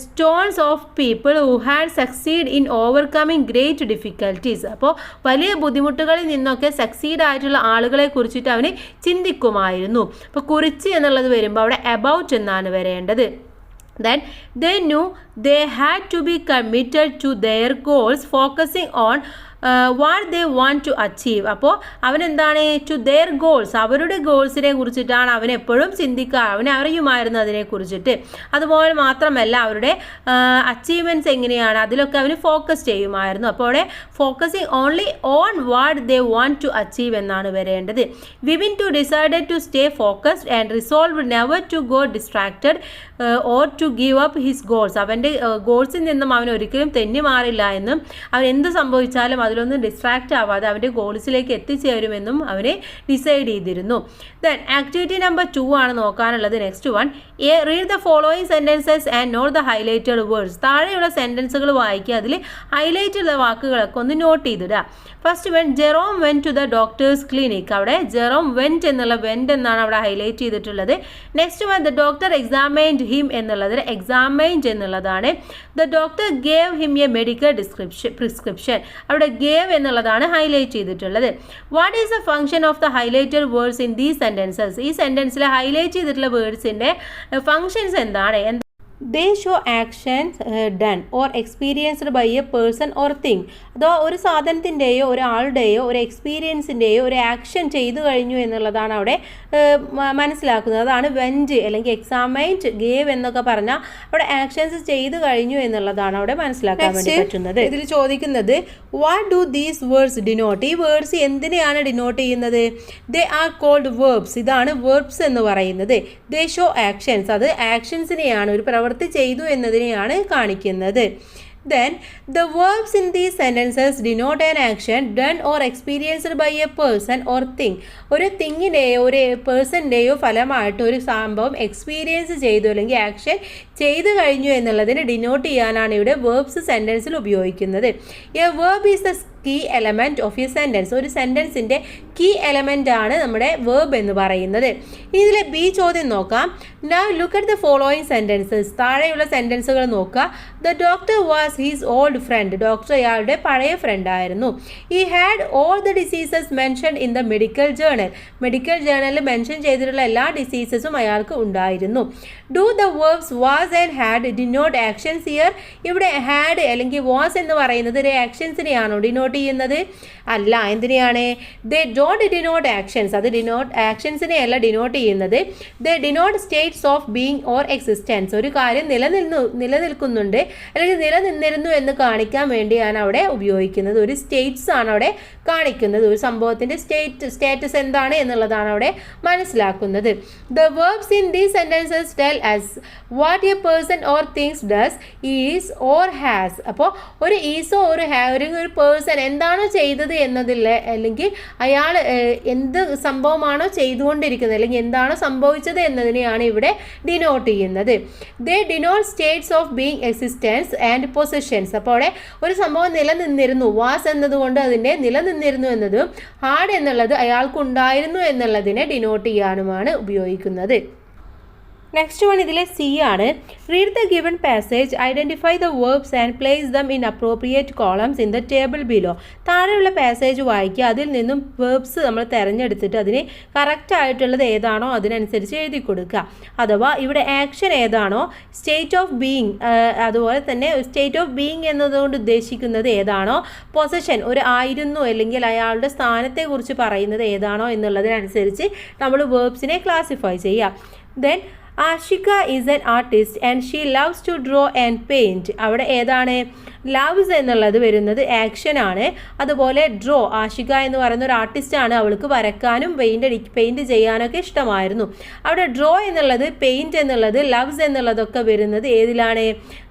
stones of people who had succeed in overcoming great difficulties. അപ്പോൾ വലിയ ബുദ്ധിമുട്ടുകളിൽ നിന്നൊക്കെ സക്സീഡ് ആയിട്ടുള്ള ആളുകളെ കുറിച്ചിട്ട് അവന് ചിന്തിക്കുമായിരുന്നു. അപ്പോൾ കുറിച്ച് എന്നുള്ളത് വരുമ്പോൾ അവിടെ അബൌട്ട് എന്നാണ് വരേണ്ടത്. Then they knew they had to be committed to their goals, focusing on what they want to achieve. അപ്പോൾ അവനെന്താണ് ടു ദെയർ ഗോൾസ്, അവരുടെ ഗോൾസിനെ കുറിച്ചിട്ടാണ് അവൻ എപ്പോഴും ചിന്തിക്കുക. അവൻ അറിയുമായിരുന്നു അതിനെക്കുറിച്ചിട്ട്. അതുപോലെ മാത്രമല്ല അവരുടെ അച്ചീവ്മെൻറ്റ്സ് എങ്ങനെയാണ് അതിലൊക്കെ അവന് ഫോക്കസ് ചെയ്യുമായിരുന്നു. അപ്പോൾ അവിടെ focusing only on what they want to achieve എന്നാണ് വരേണ്ടത്. Vivin too decided to stay focused and resolve never to go distracted or to give up his goals. അവൻ്റെ ഗോൾസിൽ നിന്നും അവൻ ഒരിക്കലും തെന്നി മാറില്ല എന്നും അവൻ എന്ത് സംഭവിച്ചാലും അതിലൊന്നും ഡിസ്ട്രാക്റ്റ് ആവാതെ അവൻ്റെ ഗോൾസിലേക്ക് എത്തിച്ചേരുമെന്നും അവനെ ഡിസൈഡ് ചെയ്തിരുന്നു. ദെൻ ആക്ടിവിറ്റി നമ്പർ 2 ആണ് നോക്കാനുള്ളത്. Next one, read the following sentences and note the highlighted words. താഴെയുള്ള സെൻറ്റൻസുകൾ വായിക്കുക, അതിൽ ഹൈലൈറ്റ് ചെയ്ത വാക്കുകളൊക്കെ ഒന്ന് നോട്ട് ചെയ്തിടുക. First one, Jerome went to the doctor's clinic. അവിടെ ജെറോം വെൻറ്റ് എന്നുള്ള വെൻറ്റ് എന്നാണ് അവിടെ ഹൈലൈറ്റ് ചെയ്തിട്ടുള്ളത്. Next one, the doctor examined him എന്നുള്ളതിൽ എക്സാമൈൻഡ് എന്നുള്ളതാണ്. The doctor gave him a medical prescription. അവിടെ ഗേവ് എന്നുള്ളതാണ് ഹൈലൈറ്റ് ചെയ്തിട്ടുള്ളത്. What is the function of the highlighted words in these sentences. ഈ സെൻറ്റൻസിൽ ഹൈലൈറ്റ് ചെയ്തിട്ടുള്ള വേർഡ്സിൻ്റെ ഫംഗ്ഷൻസ് എന്താണ്? They show actions done or experienced by a person or thing. അതോ ഒരു സാധനത്തിൻ്റെയോ ഒരാളുടെയോ ഒരു എക്സ്പീരിയൻസിൻ്റെയോ ഒരു ആക്ഷൻ ചെയ്തു കഴിഞ്ഞു എന്നുള്ളതാണ് അവിടെ മനസ്സിലാക്കുന്നത്. അതാണ് വെൻറ്റ് അല്ലെങ്കിൽ എക്സാമൈൻഡ്, ഗേവ് എന്നൊക്കെ പറഞ്ഞാൽ അവിടെ ആക്ഷൻസ് ചെയ്തു കഴിഞ്ഞു എന്നുള്ളതാണ് അവിടെ മനസ്സിലാക്കാൻ വേണ്ടി പറ്റുന്നത്. ഇതിൽ ചോദിക്കുന്നത് what do these words denote. ഈ വേർഡ്സ് എന്തിനെയാണ് ഡിനോട്ട് ചെയ്യുന്നത്? They are called verbs. ഇതാണ് വേർബ്സ് എന്ന് പറയുന്നത്. ദേ ഷോ ആക്ഷൻസ്, അത് ആക്ഷൻസിനെയാണ്, ഒരു പ്രവൃത്തി ചെയ്തു എന്നതിനെയാണ് കാണിക്കുന്നത്. Then the verbs in these sentences denote an action done or experienced by a person or thing. ഒരു തിങ്ങിൻ്റെയോ ഒരു പേഴ്സൻ്റെയോ ഫലമായിട്ട് ഒരു സംഭവം എക്സ്പീരിയൻസ് ചെയ്തു അല്ലെങ്കിൽ ആക്ഷൻ ചെയ്തു കഴിഞ്ഞു എന്നുള്ളതിനെ ഡിനോട്ട് ചെയ്യാനാണ് ഇവിടെ വേർബ്സ് സെൻറ്റൻസിൽ ഉപയോഗിക്കുന്നത്. A verb is the key element of a sentence. ഒരു സെൻറ്റൻസിൻ്റെ കീ എലമെൻ്റ് ആണ് നമ്മുടെ വേർബ് എന്ന് പറയുന്നത്. ഇനി ഇതിലെ ബി ചോദ്യം നോക്കാം. Now look at the following sentences. താഴെയുള്ള സെൻറ്റൻസുകൾ നോക്കുക. The doctor was his old friend. Doctor അയാളുടെ പഴയ ഫ്രണ്ടായിരുന്നു. He had all the diseases mentioned in the medical journal. Medical ജേർണലിൽ മെൻഷൻ ചെയ്തിട്ടുള്ള എല്ലാ ഡിസീസസും അയാൾക്ക് ഉണ്ടായിരുന്നു. Do the verbs was and had denote actions here. ഇവിടെ ഹാഡ് അല്ലെങ്കിൽ വാസ് എന്ന് പറയുന്നത് ഒരു ആക്ഷൻസിനെയാണോ ഡിനോട്ട് ചെയ്യുന്നത്? അല്ല. എന്തിനെയാണ്? They don't denote actions. അത് ആക്ഷൻസിനെ അല്ല ഡിനോട്ട് ചെയ്യുന്നത്. They denote states of being or existence. ഒരു കാര്യം നിലനിൽക്കുന്നുണ്ട് അല്ലെങ്കിൽ നിലനിന്നിരുന്നു എന്ന് കാണിക്കാൻ വേണ്ടിയാണ് അവിടെ ഉപയോഗിക്കുന്നത്. ഒരു സ്റ്റേറ്റ്സ് ആണ് അവിടെ കാണിക്കുന്നത്. ഒരു സംഭവത്തിൻ്റെ സ്റ്റാറ്റസ് എന്താണ് എന്നുള്ളതാണ് അവിടെ മനസ്സിലാക്കുന്നത്. The verbs in these sentences tell us what a person or things does, is or has. അപ്പോൾ ഒരു ഈസോ ഒരു പേഴ്സൺ എന്താണോ ചെയ്തത് എന്നതിൽ അല്ലെങ്കിൽ അയാൾ എന്ത് സംഭവമാണോ ചെയ്തുകൊണ്ടിരിക്കുന്നത് അല്ലെങ്കിൽ എന്താണോ സംഭവിച്ചത് എന്നതിനെയാണ് ഇവിടെ ഡിനോട്ട് ചെയ്യുന്നത്. They denote states of being existence and positions. അപ്പോൾ അവിടെ ഒരു സംഭവം നിലനിന്നിരുന്നു, വാസ് എന്നതുകൊണ്ട് അതിൻ്റെ നിലനിന്നിരുന്നു എന്നതും ഹാഡ് എന്നുള്ളത് അയാൾക്കുണ്ടായിരുന്നു എന്നുള്ളതിനെ ഡിനോട്ട് ചെയ്യാനുമാണ് ഉപയോഗിക്കുന്നത്. നെക്സ്റ്റ് വൺ ഇതിലെ സി ആണ്. Read the given passage, identify the verbs and place them in appropriate columns in the table below. താഴെയുള്ള പാസേജ് വായിക്കുക, അതിൽ നിന്നും വേർബ്സ് നമ്മൾ തിരഞ്ഞെടുത്തിട്ട് അതിന് കറക്റ്റ് ആയിട്ടുള്ളത് ഏതാണോ അതിനനുസരിച്ച് എഴുതി കൊടുക്കുക. അഥവാ ഇവിടെ ആക്ഷൻ ഏതാണോ, സ്റ്റേറ്റ് ഓഫ് ബീയിങ്, അതുപോലെ തന്നെ സ്റ്റേറ്റ് ഓഫ് ബീയിങ് എന്നതുകൊണ്ട് ഉദ്ദേശിക്കുന്നത് ഏതാണോ, പൊസിഷൻ ഒരു ആയിരുന്നു അല്ലെങ്കിൽ അയാളുടെ സ്ഥാനത്തെക്കുറിച്ച് പറയുന്നത് ഏതാണോ എന്നുള്ളതിനനുസരിച്ച് നമ്മൾ വേർബ്സിനെ ക്ലാസിഫൈ ചെയ്യുക. Then Ashika is an artist and she loves to draw and paint. അവിടെ ഏതാണ്? ലവ്സ് എന്നുള്ളത് വരുന്നത് ആക്ഷൻ ആണ്. അതുപോലെ ഡ്രോ, ആഷിക എന്ന് പറയുന്ന ഒരു ആർട്ടിസ്റ്റാണ്, അവൾക്ക് വരക്കാനും പെയിൻറ്റ് ചെയ്യാനൊക്കെ ഇഷ്ടമായിരുന്നു. അവിടെ ഡ്രോ എന്നുള്ളത്, പെയിൻറ്റ് എന്നുള്ളത്, ലവ്സ് എന്നുള്ളതൊക്കെ വരുന്നത് ഏതിലാണ്?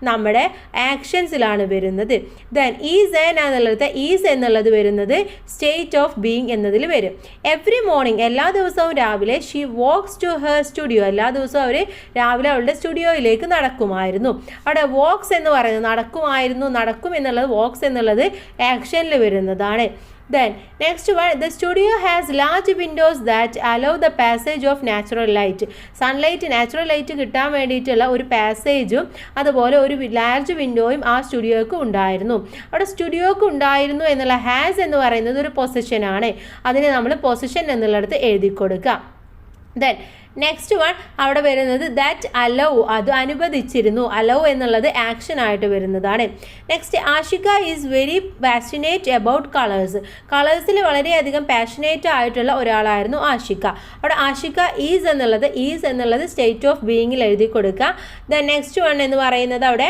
നമ്മുടെ ആക്ഷൻസിലാണ് വരുന്നത്. ദെൻ ഈസ് എന്നുള്ളത് വരുന്നത് സ്റ്റേറ്റ് ഓഫ് ബീയിങ് എന്നതിൽ വരും. എവ്രി മോർണിംഗ്, എല്ലാ ദിവസവും രാവിലെ, she walks to her studio, എല്ലാ ദിവസവും അവർ രാവിലെ അവളുടെ സ്റ്റുഡിയോയിലേക്ക് നടക്കുമായിരുന്നു. അവിടെ വാക്സ് എന്ന് പറയുന്നത് നടക്കും എന്നുള്ളത് വാക്സ് എന്നുള്ളത് ആക്ഷനിൽ വരുന്നതാണ്. Then next one, the studio has large windows that allow the passage of natural light. Natural light കിട്ടാൻ വേണ്ടിയിട്ടുള്ള ഒരു പാസേജും അതുപോലെ ഒരു ലാർജ് വിൻഡോയും ആ സ്റ്റുഡിയോക്ക് ഉണ്ടായിരുന്നു. അവിടെ സ്റ്റുഡിയോക്ക് ഉണ്ടായിരുന്നു എന്നുള്ള ഹാസ് എന്ന് പറയുന്നത് ഒരു പൊസിഷനാണ്. അതിനെ നമ്മൾ പൊസിഷൻ എന്നുള്ളിടത്ത് എഴുതി കൊടുക്കാം. Then നെക്സ്റ്റ് വൺ അവിടെ വരുന്നത് ദാറ്റ് അലൗ, അത് അനുവദിച്ചിരുന്നു. അലൗ എന്നുള്ളത് ആക്ഷൻ ആയിട്ട് വരുന്നതാണ്. Next Ashika is very passionate about colours. കളേഴ്സിൽ വളരെയധികം പാഷനേറ്റ് ആയിട്ടുള്ള ഒരാളായിരുന്നു ആഷിക. അവിടെ ആഷിക ഈസ് എന്നുള്ളത് സ്റ്റേറ്റ് ഓഫ് ബീയിങ്ങിൽ എഴുതി കൊടുക്കുക. ദെൻ നെക്സ്റ്റ് വൺ എന്ന് പറയുന്നത് അവിടെ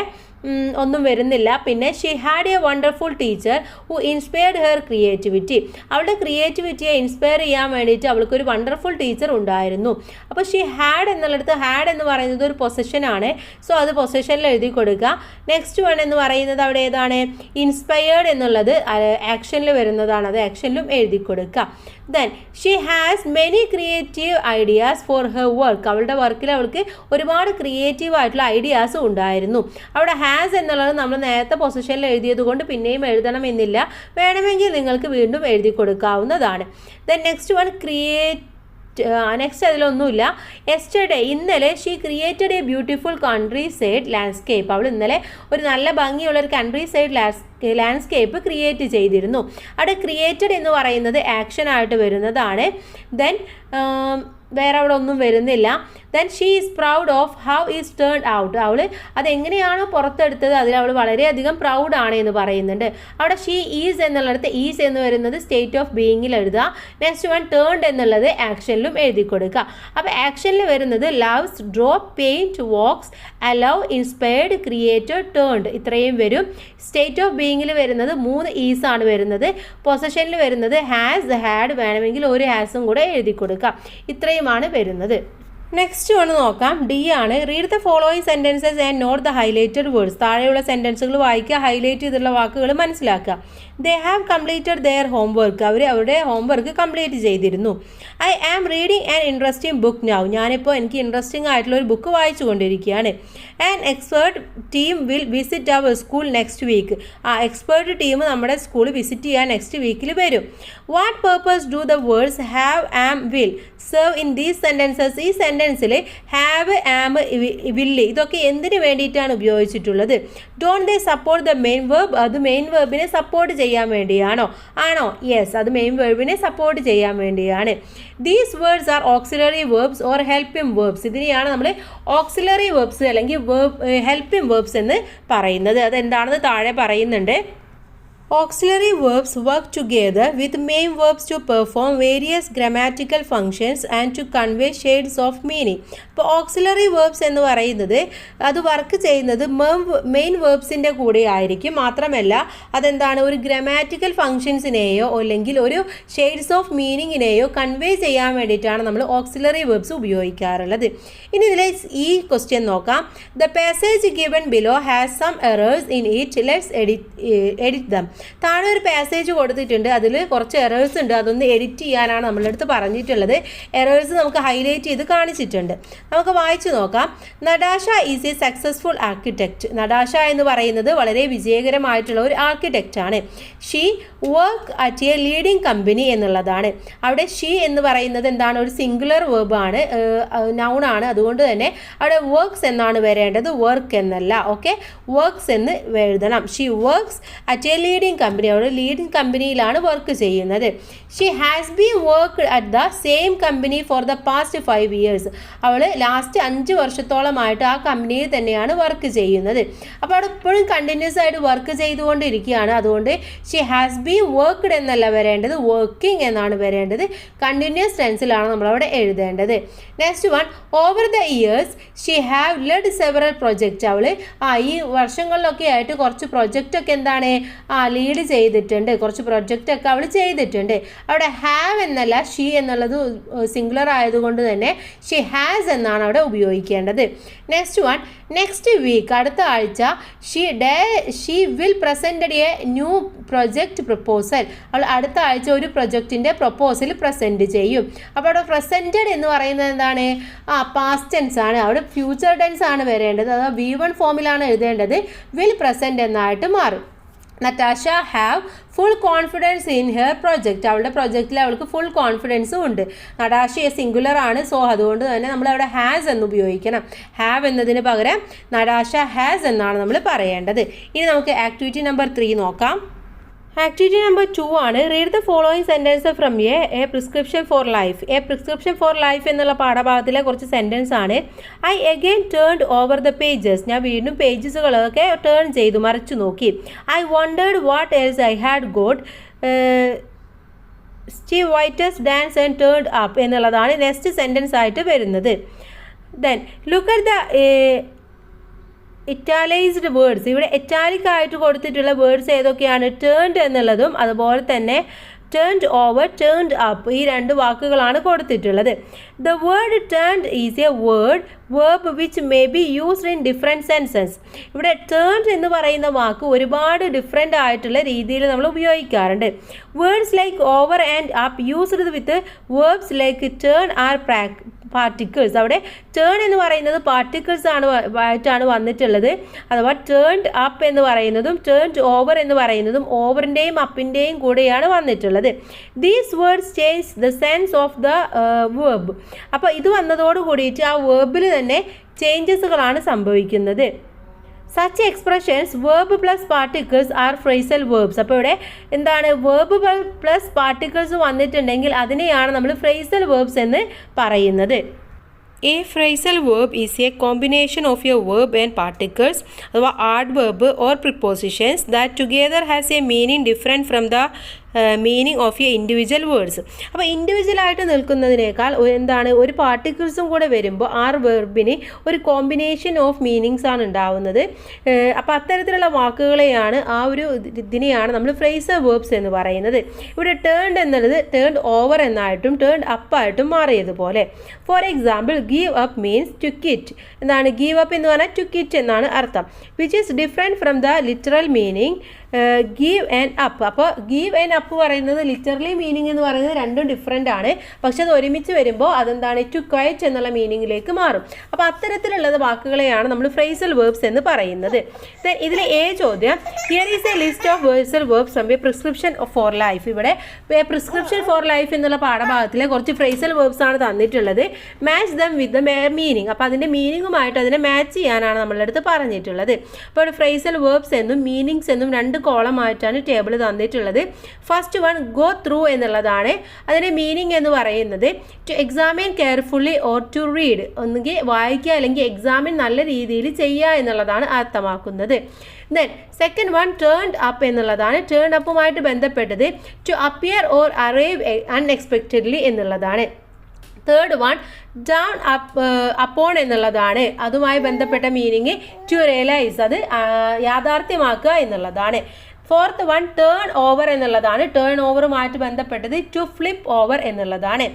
ഒന്നും വരുന്നില്ല. പിന്നെ she had A wonderful teacher who inspired her creativity. അവളുടെ ക്രിയേറ്റിവിറ്റിയെ ഇൻസ്പയർ ചെയ്യാൻ വേണ്ടിയിട്ട് അവൾക്കൊരു വണ്ടർഫുൾ ടീച്ചർ ഉണ്ടായിരുന്നു. അപ്പോൾ ഷീ ഹാഡ് എന്നുള്ളിടത്ത് ഹാഡ് എന്ന് പറയുന്നത് ഒരു പൊസിഷനാണ്. സോ അത് പൊസിഷനിൽ എഴുതി കൊടുക്കുക. നെക്സ്റ്റ് വൺ എന്ന് പറയുന്നത് അവിടെ ഏതാണ്? ഇൻസ്പയർഡ് എന്നുള്ളത് ആക്ഷനിൽ വരുന്നതാണ്. അത് ആക്ഷനിലും എഴുതി കൊടുക്കുക. Then she has many creative ideas four her work. അവളുടെ വർക്കിൽ അവൾക്ക് ഒരുപാട് ക്രിയേറ്റീവ് ആയിട്ടുള്ള ഐഡിയാസ് ഉണ്ടായിരുന്നു. അവിടെ ഹാസ് എന്നുള്ളത് നമ്മൾ നേരത്തെ പൊസിഷനിൽ എഴുതിയത് കൊണ്ട് പിന്നെയും എഴുതണമെന്നില്ല. വേണമെങ്കിൽ നിങ്ങൾക്ക് വീണ്ടും എഴുതി കൊടുക്കാവുന്നതാണ്. ദെൻ നെക്സ്റ്റ് വൺ നെക്സ്റ്റ് അതിലൊന്നുമില്ല. യെസ്റ്റർഡേ, ഇന്നലെ she created a beautiful countryside landscape. അവൾ ഇന്നലെ ഒരു നല്ല ഭംഗിയുള്ള ഒരു കൺട്രി സൈഡ് ലാൻഡ്സ്കേപ്പ് ക്രിയേറ്റ് ചെയ്തിരുന്നു. അവിടെ ക്രിയേറ്റഡ് എന്ന് പറയുന്നത് ആക്ഷൻ ആയിട്ട് വരുന്നതാണ്. ദെൻ വേറെ അവിടെ ഒന്നും വരുന്നില്ല. Then she is proud of how is turn out. അവൾ അതെങ്ങനെയാണോ പുറത്തെടുത്തത് അതിൽ അവൾ വളരെയധികം പ്രൗഡാണ് എന്ന് പറയുന്നുണ്ട്. അവിടെ ഷീ ഈസ് എന്നുള്ളിടത്ത് ഈസ് എന്ന് വരുന്നത് സ്റ്റേറ്റ് ഓഫ് ബീയിങ്ങിൽ എഴുതുക. നെക്സ്റ്റ് വൺ ടേൺഡ് എന്നുള്ളത് ആക്ഷനിലും എഴുതി കൊടുക്കുക. അപ്പോൾ ആക്ഷനിൽ വരുന്നത് loves, drop, paint, walks, allow, inspired, created, turned ഇത്രയും വരും. സ്റ്റേറ്റ് ഓഫ് ബീയിങ്ങിൽ വരുന്നത് 3 ഈസ് ആണ് വരുന്നത്. പൊസഷനിൽ വരുന്നത് ഹാസ്, ഹാഡ്, വേണമെങ്കിൽ ഒരു ഹാസും കൂടെ എഴുതി കൊടുക്കുക. ഇത്രയുമാണ് വരുന്നത്. നെക്സ്റ്റ് ഒന്ന് നോക്കാം. ഡി ആണ്. Read the following sentences and note the highlighted words. താഴെയുള്ള സെൻറ്റൻസുകൾ വായിക്കുക, ഹൈലൈറ്റ് ചെയ്തിട്ടുള്ള വാക്കുകൾ മനസ്സിലാക്കുക. They have completed their homework. അവരുടെ ഹോംവർക്ക് കംപ്ലീറ്റ് ചെയ്തിരുന്നു. I am reading an interesting book now. ഞാനിപ്പോൾ എനിക്ക് ഇൻട്രസ്റ്റിംഗ് ആയിട്ടുള്ള ഒരു ബുക്ക് വായിച്ചു കൊണ്ടിരിക്കുകയാണ്. An expert team will visit our school next week. ആ എക്സ്പേർട്ട് ടീം നമ്മുടെ സ്കൂൾ വിസിറ്റ് ചെയ്യാൻ നെക്സ്റ്റ് വീക്കിൽ വരും. What purpose do the words have, am, will serve in these sentences. ഈ സെൻറ്റൻസിൽ ഹാവ്, ആം, വില്ല് ഇതൊക്കെ എന്തിനു വേണ്ടിയിട്ടാണ് ഉപയോഗിച്ചിട്ടുള്ളത്? Don't they support the main verb. അത് മെയിൻ വേർബിനെ സപ്പോർട്ട് ചെയ്യാൻ വേണ്ടിയാണോ? ആണോ? യെസ്, അത് മെയിൻ വേർബിനെ സപ്പോർട്ട് ചെയ്യാൻ വേണ്ടിയാണ്. These words are auxiliary verbs or helping verbs. ഇതിനെയാണ് നമ്മൾ ഓക്സിലറി വേർബ്സ് അല്ലെങ്കിൽ ഹെൽപ്പിംഗ് വേർബ്സ് എന്ന് പറയുന്നത്. അതെന്താണെന്ന് താഴെ പറയുന്നുണ്ട്. Auxiliary verbs work together with main verbs to perform various grammatical functions and to convey shades of meaning. അപ്പോൾ ഓക്സിലറി വേർബ്സ് എന്ന് പറയുന്നത് അത് വർക്ക് ചെയ്യുന്നത് മെയിൻ വേർബ്സിൻ്റെ കൂടെ ആയിരിക്കും. മാത്രമല്ല അതെന്താണ്, ഒരു ഗ്രാമാറ്റിക്കൽ ഫങ്ഷൻസിനെയോ അല്ലെങ്കിൽ ഒരു ഷെയ്ഡ്സ് ഓഫ് മീനിങ്ങിനെയോ കൺവേ ചെയ്യാൻ വേണ്ടിയിട്ടാണ് നമ്മൾ ഓക്സിലറി വേർബ്സ് ഉപയോഗിക്കാറുള്ളത്. ഇനി ഇതിലെ ഈ ക്വസ്റ്റ്യൻ നോക്കാം. The passage given below has some errors in it. Let's edit them. താഴെ ഒരു പാസേജ് കൊടുത്തിട്ടുണ്ട്, അതിൽ കുറച്ച് എറേഴ്സ് ഉണ്ട്, അതൊന്ന് എഡിറ്റ് ചെയ്യാനാണ് നമ്മളുടെ അടുത്ത് പറഞ്ഞിട്ടുള്ളത്. എറേഴ്സ് നമുക്ക് ഹൈലൈറ്റ് ചെയ്ത് കാണിച്ചിട്ടുണ്ട്. നമുക്ക് വായിച്ചു നോക്കാം. Natasha is A successful architect. Natasha എന്ന് പറയുന്നത് വളരെ വിജയകരമായിട്ടുള്ള ഒരു ആർക്കിടെക്റ്റ് ആണ്. She work at A leading company എന്നുള്ളതാണ്. അവിടെ ഷീ എന്ന് പറയുന്നത് എന്താണ്, ഒരു സിംഗുലർ വേർബ് ആണ്, നൗൺ ആണ്. അതുകൊണ്ട് തന്നെ അവിടെ വർക്ക്സ് എന്നാണ് വരേണ്ടത്, വർക്ക് എന്നല്ല. ഓക്കെ, വർക്ക്സ് എന്ന് എഴുതണം. She works at A leading company. അവിടെ ലീഡിംഗ് കമ്പനിയിലാണ് വർക്ക് ചെയ്യുന്നത്. She has been work at the same company for the past 5 years. അവൾ ലാസ്റ്റ് 5 വർഷത്തോളമായിട്ട് ആ കമ്പനിയിൽ തന്നെയാണ് വർക്ക് ചെയ്യുന്നത്. അപ്പോൾ അവിടെ ഇപ്പോഴും കണ്ടിന്യൂസ് ആയിട്ട് വർക്ക് ചെയ്തുകൊണ്ടിരിക്കുകയാണ്. അതുകൊണ്ട് ഷീ ഹാസ് ബീൻ വർക്ക്ഡ് എന്നല്ല വരേണ്ടത്, വർക്കിംഗ് എന്നാണ് വരേണ്ടത്. കണ്ടിന്യൂസ് ടെൻസിലാണ് നമ്മളവിടെ എഴുതേണ്ടത്. Next one, over the years she have led several project. അവൾ ഈ വർഷങ്ങളിലൊക്കെ ആയിട്ട് കുറച്ച് പ്രൊജക്റ്റൊക്കെ എന്താണ് ലീഡ് ചെയ്തിട്ടുണ്ട്, കുറച്ച് പ്രൊജക്റ്റൊക്കെ അവൾ ചെയ്തിട്ടുണ്ട്. അവിടെ ഹാവ് എന്നല്ല, ഷീ എന്നുള്ളത് സിംഗുലർ ആയതുകൊണ്ട് തന്നെ ഷീ ഹാസ് എന്നാണ് അവിടെ ഉപയോഗിക്കേണ്ടത്. നെക്സ്റ്റ് വൺ, നെക്സ്റ്റ് വീക്ക് അടുത്ത ആഴ്ച she will presented A new project proposal. അവൾ അടുത്ത ആഴ്ച ഒരു പ്രൊജക്റ്റിൻ്റെ പ്രപ്പോസൽ പ്രസൻറ്റ് ചെയ്യും. അപ്പോൾ അവിടെ പ്രസൻറ്റഡ് എന്ന് പറയുന്നത് എന്താണ്, പാസ്റ്റ് ടെൻസ് ആണ്. അവിടെ ഫ്യൂച്ചർ ടെൻസ് ആണ് വരേണ്ടത്, അതായത് V1 ഫോമിലാണ് എഴുതേണ്ടത്. വിൽ പ്രസൻറ്റ് എന്നായിട്ട് മാറും. Natasha have full confidence in her project. അവളുടെ പ്രൊജക്റ്റിൽ അവൾക്ക് ഫുൾ കോൺഫിഡൻസും ഉണ്ട്. നടാഷ സിംഗുലർ ആണ്, സോ അതുകൊണ്ട് തന്നെ നമ്മൾ അവിടെ ഹാസ് എന്ന് ഉപയോഗിക്കണം. ഹാവ് എന്നതിന് പകരം നടാഷ ഹാസ് എന്നാണ് നമ്മൾ പറയേണ്ടത്. ഇനി നമുക്ക് ആക്ടിവിറ്റി നമ്പർ 3 നോക്കാം. ആക്ടിവിറ്റി നമ്പർ 2 ആണ്. Read the following sentence from a prescription for life. A prescription for life എന്നുള്ള പാഠഭാഗത്തിലെ കുറച്ച് സെൻറ്റൻസ് ആണ്. I again turned over the pages. ഞാൻ വീണ്ടും പേജസുകളൊക്കെ ടേൺ ചെയ്തു, മറിച്ചു നോക്കി. I wondered what else I had got. Steve White's dance and turned up എന്നുള്ളതാണ് നെക്സ്റ്റ് സെൻറ്റൻസ് ആയിട്ട് വരുന്നത്. Then look at the italicised words. ഇവിടെ ഇറ്റാലിക് ആയിട്ട് കൊടുത്തിട്ടുള്ള വേർഡ്സ് ഏതൊക്കെയാണ്? ടേൺഡ് എന്നുള്ളതും അതുപോലെ തന്നെ ടേൺഡ് ഓവർ, ടേൺഡ് അപ്പ്, ഈ രണ്ട് വാക്കുകളാണ് കൊടുത്തിട്ടുള്ളത്. The word turned is a verb which may be used in different senses. ഇവിടെ ടേൺഡ് എന്ന് പറയുന്ന വാക്ക് ഒരുപാട് ഡിഫറെൻ്റ് ആയിട്ടുള്ള രീതിയിൽ നമ്മൾ ഉപയോഗിക്കാറുണ്ട്. Words like over and up used with verbs like turn are particles. അവിടെ ടേൺ എന്ന് പറയുന്നത് പാർട്ടിക്കിൾസ് ആയിട്ടാണ് വന്നിട്ടുള്ളത്. അഥവാ ടേൺഡ് അപ്പ് എന്ന് പറയുന്നതും ടേൺഡ് ഓവർ എന്ന് പറയുന്നതും ഓവറിൻ്റെയും അപ്പിൻ്റെയും കൂടെയാണ് വന്നിട്ടുള്ളത്. These words change the sense of the verb. അപ്പോൾ ഇത് വന്നതോട് കൂടിയിട്ട് ആ വേർബിൽ തന്നെ ചേഞ്ചസുകളാണ് സംഭവിക്കുന്നത്. Such expressions verb plus particles R phrasal verbs. അപ്പോൾ ഇവിടെ എന്താണ്? വേർബ് പ്ലസ് പാർട്ടിക്കിൾസ് വന്നിട്ടുണ്ടെങ്കിൽ അതിനെയാണ് നമ്മൾ ഫ്രേസൽ വേർബ്സ് എന്ന് പറയുന്നത്. A phrasal verb is a combination of a verb and particles അഥവാ adverb or prepositions that together has a meaning different from the meaning of A individual words. അപ്പോൾ ഇൻഡിവിജ്വലായിട്ട് നിൽക്കുന്നതിനേക്കാൾ എന്താണ്, ഒരു പാർട്ടിക്കിൾസും കൂടെ വരുമ്പോൾ വെർബിന് ഒരു കോമ്പിനേഷൻ ഓഫ് മീനിങ്സ് ആണ് ഉണ്ടാവുന്നത്. അപ്പോൾ അത്തരത്തിലുള്ള വാക്കുകളെയാണ് ഇതിനെയാണ് നമ്മൾ ഫ്രേസൽ വേർബ്സ് എന്ന് പറയുന്നത്. ഇവിടെ ടേൺഡ് എന്നുള്ളത് ടേൺഡ് ഓവർ എന്നായിട്ടും ടേൺഡ് അപ്പായിട്ടും മാറിയതുപോലെ. For example give up means to quit. എന്താണ് ഗീവ് അപ്പ് എന്ന് പറഞ്ഞാൽ ടു ക്വിറ്റ് എന്നാണ് അർത്ഥം. Which is different from the literal meaning give and up. അപ്പോൾ ഗീവ് ആൻഡ് അപ്പ് പറയുന്നത് ലിറ്ററലി മീനിങ് എന്ന് പറയുന്നത് രണ്ടും ഡിഫറെൻ്റ് ആണ്. പക്ഷെ അത് ഒരുമിച്ച് വരുമ്പോൾ അതെന്താണ് ടു ക്വൈറ്റ് എന്നുള്ള മീനിങ്ങിലേക്ക് മാറും. അപ്പോൾ അത്തരത്തിലുള്ള വാക്കുകളെയാണ് നമ്മൾ ഫ്രേസൽ വേർബ്സ് എന്ന് പറയുന്നത്. ദെൻ ഇതിലെ ചോദ്യം, here is A list of phrasal verbs from a prescription for life. ഇവിടെ പ്രിസ്ക്രിപ്ഷൻ ഫോർ ലൈഫ് എന്നുള്ള പാഠഭാഗത്തിലെ കുറച്ച് ഫ്രേസൽ വേർബ്സ് ആണ് തന്നിട്ടുള്ളത്. Match them with the meaning. അപ്പോൾ അതിൻ്റെ മീനിങ്ങുമായിട്ട് അതിനെ മാച്ച് ചെയ്യാനാണ് നമ്മളുടെ അടുത്ത് പറഞ്ഞിട്ടുള്ളത്. അപ്പോൾ ഇവിടെ ഫ്രേസൽ വേർബ്സ് എന്നും മീനിങ്സ് എന്നും രണ്ട് കോളമായിട്ടാണ് ടേബിൾ തന്നിട്ടുള്ളത്. ഫസ്റ്റ് വൺ ഗോ ത്രൂ എന്നുള്ളതാണ്. അതിൻ്റെ മീനിങ് എന്ന് പറയുന്നത് to examine carefully or to read. ഒന്നുകിൽ വായിക്കുക അല്ലെങ്കിൽ എക്സാമിൻ നല്ല രീതിയിൽ ചെയ്യുക എന്നുള്ളതാണ് അർത്ഥമാക്കുന്നത്. Then second one turned up എന്നുള്ളതാണ്. ടേൺ അപ്പുമായിട്ട് ബന്ധപ്പെട്ടത് to appear or arrive unexpectedly എന്നുള്ളതാണ്. തേർഡ് വൺ ഡൗൺ അപ്പോൺ എന്നുള്ളതാണ്. അതുമായി ബന്ധപ്പെട്ട മീനിങ് ടു റിയലൈസ്, അത് യാഥാർത്ഥ്യമാക്കുക എന്നുള്ളതാണ്. ഫോർത്ത് വൺ ടേൺ ഓവർ എന്നുള്ളതാണ്. ടേൺ ഓവറുമായിട്ട് ബന്ധപ്പെട്ടത് ടു ഫ്ലിപ്പ് ഓവർ എന്നുള്ളതാണ്.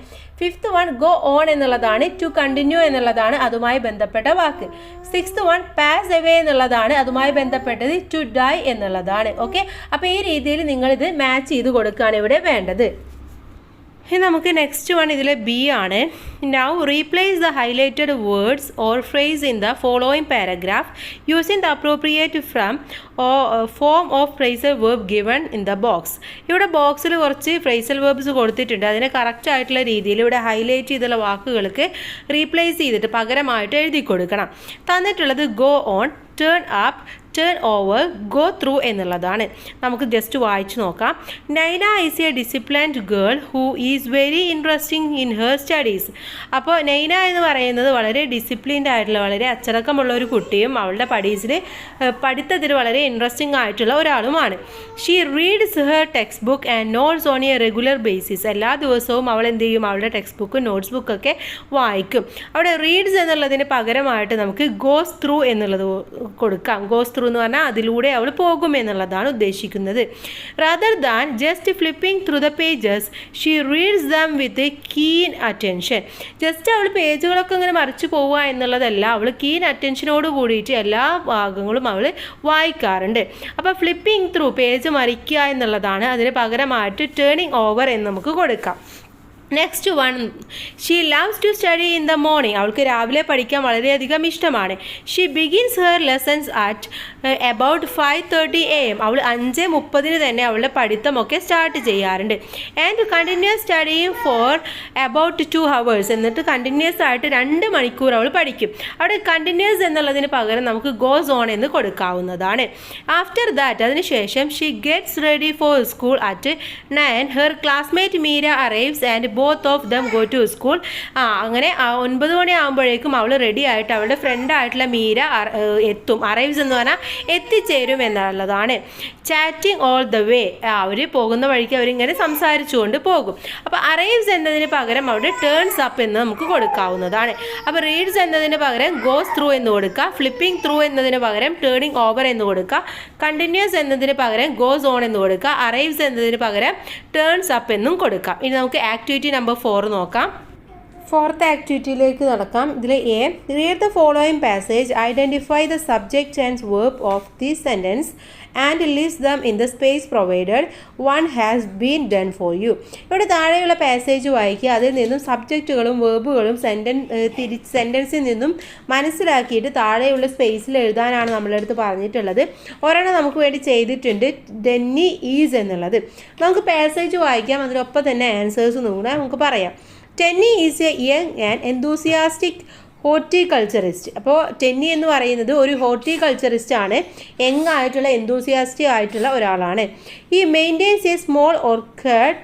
ഫിഫ്ത്ത് വൺ ഗോ ഓൺ എന്നുള്ളതാണ്. ടു കണ്ടിന്യൂ എന്നുള്ളതാണ് അതുമായി ബന്ധപ്പെട്ട വാക്ക്. സിക്സ്ത് വൺ പാസ് അവേ എന്നുള്ളതാണ്. അതുമായി ബന്ധപ്പെട്ടത് ടു ഡൈ എന്നുള്ളതാണ്. ഓക്കെ, അപ്പോൾ ഈ രീതിയിൽ നിങ്ങളിത് മാച്ച് ചെയ്ത് കൊടുക്കുകയാണ് ഇവിടെ വേണ്ടത്. ഇനി നമുക്ക് നെക്സ്റ്റ് വൺ ഇതിൽ ബി ആണ്. Now replace the highlighted words or phrase in the following paragraph using the appropriate from form of phrasal verb given in the box. ഇവിടെ ബോക്സിൽ കുറച്ച് ഫ്രേസൽ വേർബ്സ് കൊടുത്തിട്ടുണ്ട്. അതിനെ കറക്റ്റ് ആയിട്ടുള്ള രീതിയിൽ ഇവിടെ ഹൈലൈറ്റ് ചെയ്തുള്ള വാക്കുകൾക്ക് റീപ്ലേസ് ചെയ്തിട്ട് പകരമായിട്ട് എഴുതി കൊടുക്കണം. തന്നിട്ടുള്ളത് go on, turn up, turn over, go through എന്നുള്ളതാണ്. നമുക്ക് ജസ്റ്റ് വായിച്ചു നോക്കാം. Naina is A disciplined girl who is very interesting in her studies. അപ്പോൾ നൈന എന്ന് പറയുന്നത് വളരെ ഡിസിപ്ലിൻഡ് ആയിട്ടുള്ള, വളരെ അച്ചടക്കമുള്ള ഒരു കുട്ടിയും അവളുടെ പഠിത്തത്തിൽ വളരെ ഇൻട്രസ്റ്റിംഗ് ആയിട്ടുള്ള ഒരാളുമാണ്. She reads her textbook and notes on a regular basis. എല്ലാ ദിവസവും അവൾ എന്ത് ചെയ്യും? അവളുടെ ടെക്സ്റ്റ് ബുക്കും നോട്ട്സ് ബുക്കൊക്കെ വായിക്കും. അവിടെ റീഡ്സ് എന്നുള്ളതിന് പകരമായിട്ട് നമുക്ക് ഗോസ് ത്രൂ എന്നുള്ളത് കൊടുക്കാം. ഗോസ് ത്രൂ എന്ന് പറഞ്ഞാൽ അതിലൂടെ അവൾ പോകും എന്നുള്ളതാണ് ഉദ്ദേശിക്കുന്നത്. rather than just flipping through the pages she reads them with a keen attention. Just അവൾ പേജുകളൊക്കെ ഇങ്ങനെ മറിച്ച് പോവുക എന്നുള്ളതല്ല, അവൾ കീൻ അറ്റൻഷനോട് കൂടിയിട്ട് എല്ലാ ഭാഗങ്ങളും അവൾ വായിക്കാറുണ്ട്. അപ്പോൾ ഫ്ലിപ്പിംഗ് ത്രൂ പേജ് മറിക്കുക എന്നുള്ളതാണ്. അതിന് പകരമായിട്ട് ടേണിംഗ് ഓവർ എന്ന് നമുക്ക് കൊടുക്കാം. Next one, she loves to study in the morning. അവൾക്ക് രാവിലെ പഠിക്കാൻ വളരെയധികം ഇഷ്ടമാണ്. She begins her lessons at about 5:30 AM. അവൾ 5:30 തന്നെ അവളുടെ പഠിത്തമൊക്കെ സ്റ്റാർട്ട് ചെയ്യാറുണ്ട്. And continues studying for about 2 hours. എന്നിട്ട് കണ്ടിന്യൂസ് ആയിട്ട് 2 മണിക്കൂർ അവൾ പഠിക്കും. അവിടെ കണ്ടിന്യൂസ് എന്നുള്ളതിന് പകരം നമുക്ക് ഗോസ് ഓൺ എന്ന് കൊടുക്കാവുന്നതാണ്. ആഫ്റ്റർ ദാറ്റ്, അതിനുശേഷം she gets ready for school at 9. Her classmate Meera arrives and both of them go to school. അങ്ങനെ 9 മണിയാകുമ്പോഴേക്കും അവൾ റെഡി ആയിട്ട് അവളുടെ ഫ്രണ്ടായിട്ടുള്ള മീര എത്തും. അറൈവ്സ് എന്ന് പറഞ്ഞാൽ എത്തിച്ചേരും എന്നുള്ളതാണ്. Chatting all the way. അവർ പോകുന്ന വഴിക്ക് അവരിങ്ങനെ സംസാരിച്ചുകൊണ്ട് പോകും. അപ്പോൾ അറൈവ്സ് എന്നതിന് പകരം അവിടെ ടേൺസ് അപ്പ് എന്ന് നമുക്ക് കൊടുക്കാവുന്നതാണ്. അപ്പോൾ റീഡ്സ് എന്നതിന് പകരം ഗോസ് ത്രൂ എന്ന് കൊടുക്കുക. ഫ്ലിപ്പിംഗ് ത്രൂ എന്നതിന് പകരം ടേണിംഗ് ഓവർ എന്ന് കൊടുക്കുക. കണ്ടിന്യൂസ് എന്നതിന് പകരം ഗോസ് ഓൺ എന്ന് കൊടുക്കുക. അറൈവ്സ് എന്നതിന് പകരം ടേൺസ് അപ്പ് എന്നും കൊടുക്കാം. ഇനി നമുക്ക് ആക്ടിവിറ്റി നമ്പർ 4 നോക്കാം. 4th ആക്ടിവിറ്റിയിലേക്ക് നടക്കാം. ഇതിൽ A, read the following passage, identify the subject and verb of the sentence and list them in the space provided. 1 has been done for U. ഇവിടെ താഴെയുള്ള പാസേജ് വായിക്കുക. അതിൽ നിന്നും സബ്ജക്റ്റുകളും വേർബുകളും സെൻറ്റൻസിൽ നിന്നും മനസ്സിലാക്കിയിട്ട് താഴെയുള്ള സ്പേസിൽ എഴുതാനാണ് നമ്മളെ അടുത്ത് പറഞ്ഞിട്ടുള്ളത്. ഒരെണ്ണം നമുക്ക് വേണ്ടി ചെയ്തിട്ടുണ്ട്, ഡെന്നി ഈസ് എന്നുള്ളത്. നമുക്ക് പാസേജ് വായിക്കാം, അതിനൊപ്പം തന്നെ ആൻസേഴ്സ് കൂടെ നമുക്ക് പറയാം. Tenny is a young and enthusiastic horticulturist. അപ്പോൾ ടെന്നി എന്ന് പറയുന്നത് ഒരു ഹോർട്ടിക്കൾച്ചറിസ്റ്റ് ആണ്. യങ് ആയിട്ടുള്ള എന്തൂസിയാസ്റ്റിക് ആയിട്ടുള്ള ഒരാളാണ്. ഈ maintains A small orchid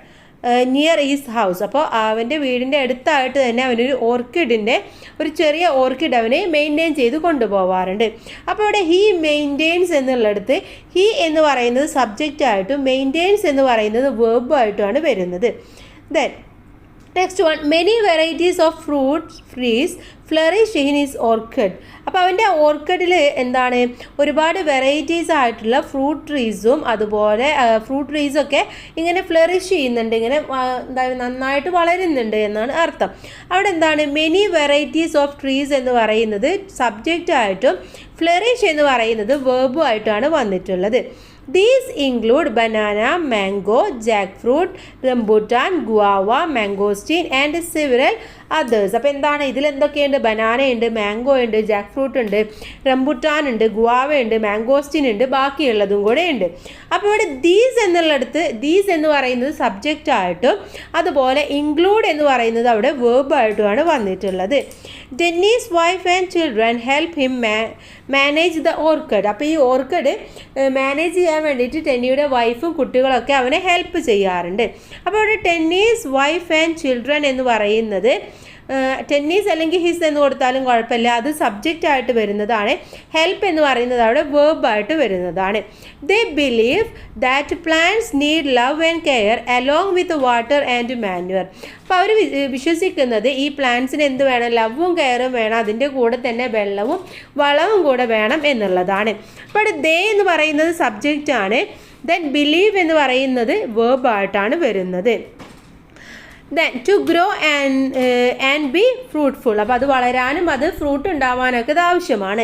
near is house. അപ്പോൾ അവൻ്റെ വീടിൻ്റെ അടുത്തായിട്ട് തന്നെ അവനൊരു ഓർക്കിഡിൻ്റെ ഒരു ചെറിയ ഓർക്കിഡ് അവനെ മെയിൻറ്റെയിൻ ചെയ്ത് കൊണ്ടുപോകാറുണ്ട്. അപ്പോൾ ഇവിടെ ഹീ മെയിൻറ്റെയിൻസ് എന്നുള്ളിടത്ത് ഹീ എന്ന് പറയുന്നത് സബ്ജക്റ്റായിട്ടും മെയിൻറ്റെയിൻസ് എന്ന് പറയുന്നത് വേർബായിട്ടുമാണ് വരുന്നത്. Then next one, many varieties of fruit trees flourish in his orchid. അപ്പോൾ അവൻ്റെ ഓർക്കിഡിൽ എന്താണ്, ഒരുപാട് വെറൈറ്റീസ് ആയിട്ടുള്ള ഫ്രൂട്ട് ട്രീസും അതുപോലെ ഫ്രൂട്ട് ട്രീസൊക്കെ ഇങ്ങനെ ഫ്ലറിഷ് ചെയ്യുന്നുണ്ട്, ഇങ്ങനെ നന്നായിട്ട് വളരുന്നുണ്ട് എന്നാണ് അർത്ഥം. അവിടെ എന്താണ്, മെനി വെറൈറ്റീസ് ഓഫ് ട്രീസ് എന്ന് പറയുന്നത് സബ്ജക്റ്റായിട്ടും ഫ്ലറിഷ് എന്ന് പറയുന്നത് വേർബുമായിട്ടാണ് വന്നിട്ടുള്ളത്. These include banana, mango, jackfruit, rambutan, guava, mangosteen and several others. അപ്പോൾ എന്താണ്, ഇതിൽ എന്തൊക്കെയുണ്ട്, ബനാന ഉണ്ട്, മാംഗോ ഉണ്ട്, ജാക്ക് ഫ്രൂട്ട് ഉണ്ട്, റംബുട്ടാൻ ഉണ്ട്, ഗുവാവ ഉണ്ട്, മാംഗോസ്റ്റീൻ ഉണ്ട്, ബാക്കിയുള്ളതും കൂടെ ഉണ്ട്. അപ്പോൾ ഇവിടെ ദീസ് എന്നുള്ളിടത്ത് ദീസ് എന്ന് പറയുന്നത് സബ്ജക്റ്റ് ആയിട്ടും അതുപോലെ ഇൻക്ലൂഡ് എന്ന് പറയുന്നത് അവിടെ വേർബായിട്ടുമാണ് വന്നിട്ടുള്ളത്. Dennis wife and children help him manage the orchid. അപ്പോൾ ഈ ഓർക്കിഡ് മാനേജ് ചെയ്യാൻ വേണ്ടിയിട്ട് ടെന്നിയുടെ വൈഫും കുട്ടികളൊക്കെ അവനെ ഹെൽപ്പ് ചെയ്യാറുണ്ട്. അപ്പോൾ ഇവിടെ ടെന്നീസ് വൈഫ് ആൻഡ് ചിൽഡ്രൻ എന്ന് പറയുന്നത് ടെന്നീസ് അല്ലെങ്കിൽ ഹിസ് എന്ന് കൊടുത്താലും കുഴപ്പമില്ല, അത് സബ്ജക്റ്റ് ആയിട്ട് വരുന്നതാണ്. ഹെൽപ്പ് എന്ന് പറയുന്നത് അവിടെ വേർബായിട്ട് വരുന്നതാണ്. ദേ believe that plants need love and care along with water and manure. അപ്പോൾ അവർ വിശ്വസിക്കുന്നത് ഈ പ്ലാന്റ്സിന് എന്ത് വേണം, ലവും കെയറും വേണം, അതിൻ്റെ കൂടെ തന്നെ വെള്ളവും വളവും കൂടെ വേണം എന്നുള്ളതാണ്. അപ്പോൾ ദേ എന്ന് പറയുന്നത് സബ്ജക്റ്റ് ആണ്. ദെൻ ബിലീവ് എന്ന് പറയുന്നത് വേർബായിട്ടാണ് വരുന്നത്. Then to grow and be fruitful. അപ്പോൾ അത് വളരാനും അത് ഫ്രൂട്ട് ഉണ്ടാവാനൊക്കെ ഇത് ആവശ്യമാണ്.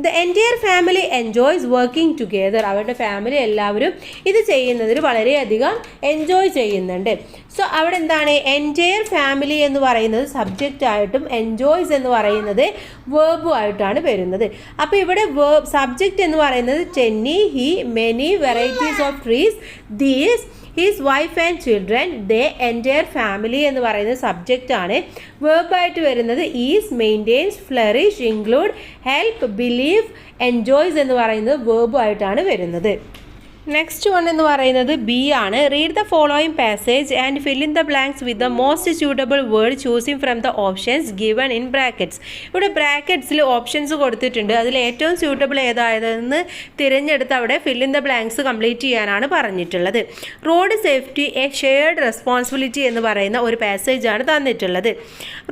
The entire family enjoys working together. അവരുടെ ഫാമിലി എല്ലാവരും ഇത് ചെയ്യുന്നതിൽ വളരെയധികം എൻജോയ് ചെയ്യുന്നുണ്ട്. സോ അവിടെ എന്താണ്, എൻറ്റയർ ഫാമിലി എന്ന് പറയുന്നത് സബ്ജക്റ്റായിട്ടും എൻജോയ്സ് എന്ന് പറയുന്നത് വേർബുമായിട്ടാണ് വരുന്നത്. അപ്പോൾ ഇവിടെ സബ്ജക്റ്റ് എന്ന് പറയുന്നത് Tenny, he, many varieties of trees, these, his wife and children, they, entire family എന്ന് പറയുന്നത് സബ്ജക്റ്റ് ആണ്. വേർബായിട്ട് വരുന്നത് is, maintains, flourish, include, help, believe, enjoys എന്ന് പറയുന്നത് വേർബായിട്ടാണ് വരുന്നത്. നെക്സ്റ്റ് വൺ എന്ന് പറയുന്നത് ബി ആണ്. Read the following passage and fill in the blanks with the most suitable word choosing from the options given in brackets. ഇവിടെ ബ്രാക്കറ്റ്സിൽ ഓപ്ഷൻസ് കൊടുത്തിട്ടുണ്ട്. അതിൽ ഏറ്റവും സ്യൂട്ടബിൾ ഏതായതെന്ന് തിരഞ്ഞെടുത്ത് അവിടെ fill in the blanks complete ചെയ്യാനാണ് പറഞ്ഞിട്ടുള്ളത്. Road safety a shared responsibility എന്ന് പറയുന്ന ഒരു പാസേജാണ് തന്നിട്ടുള്ളത്.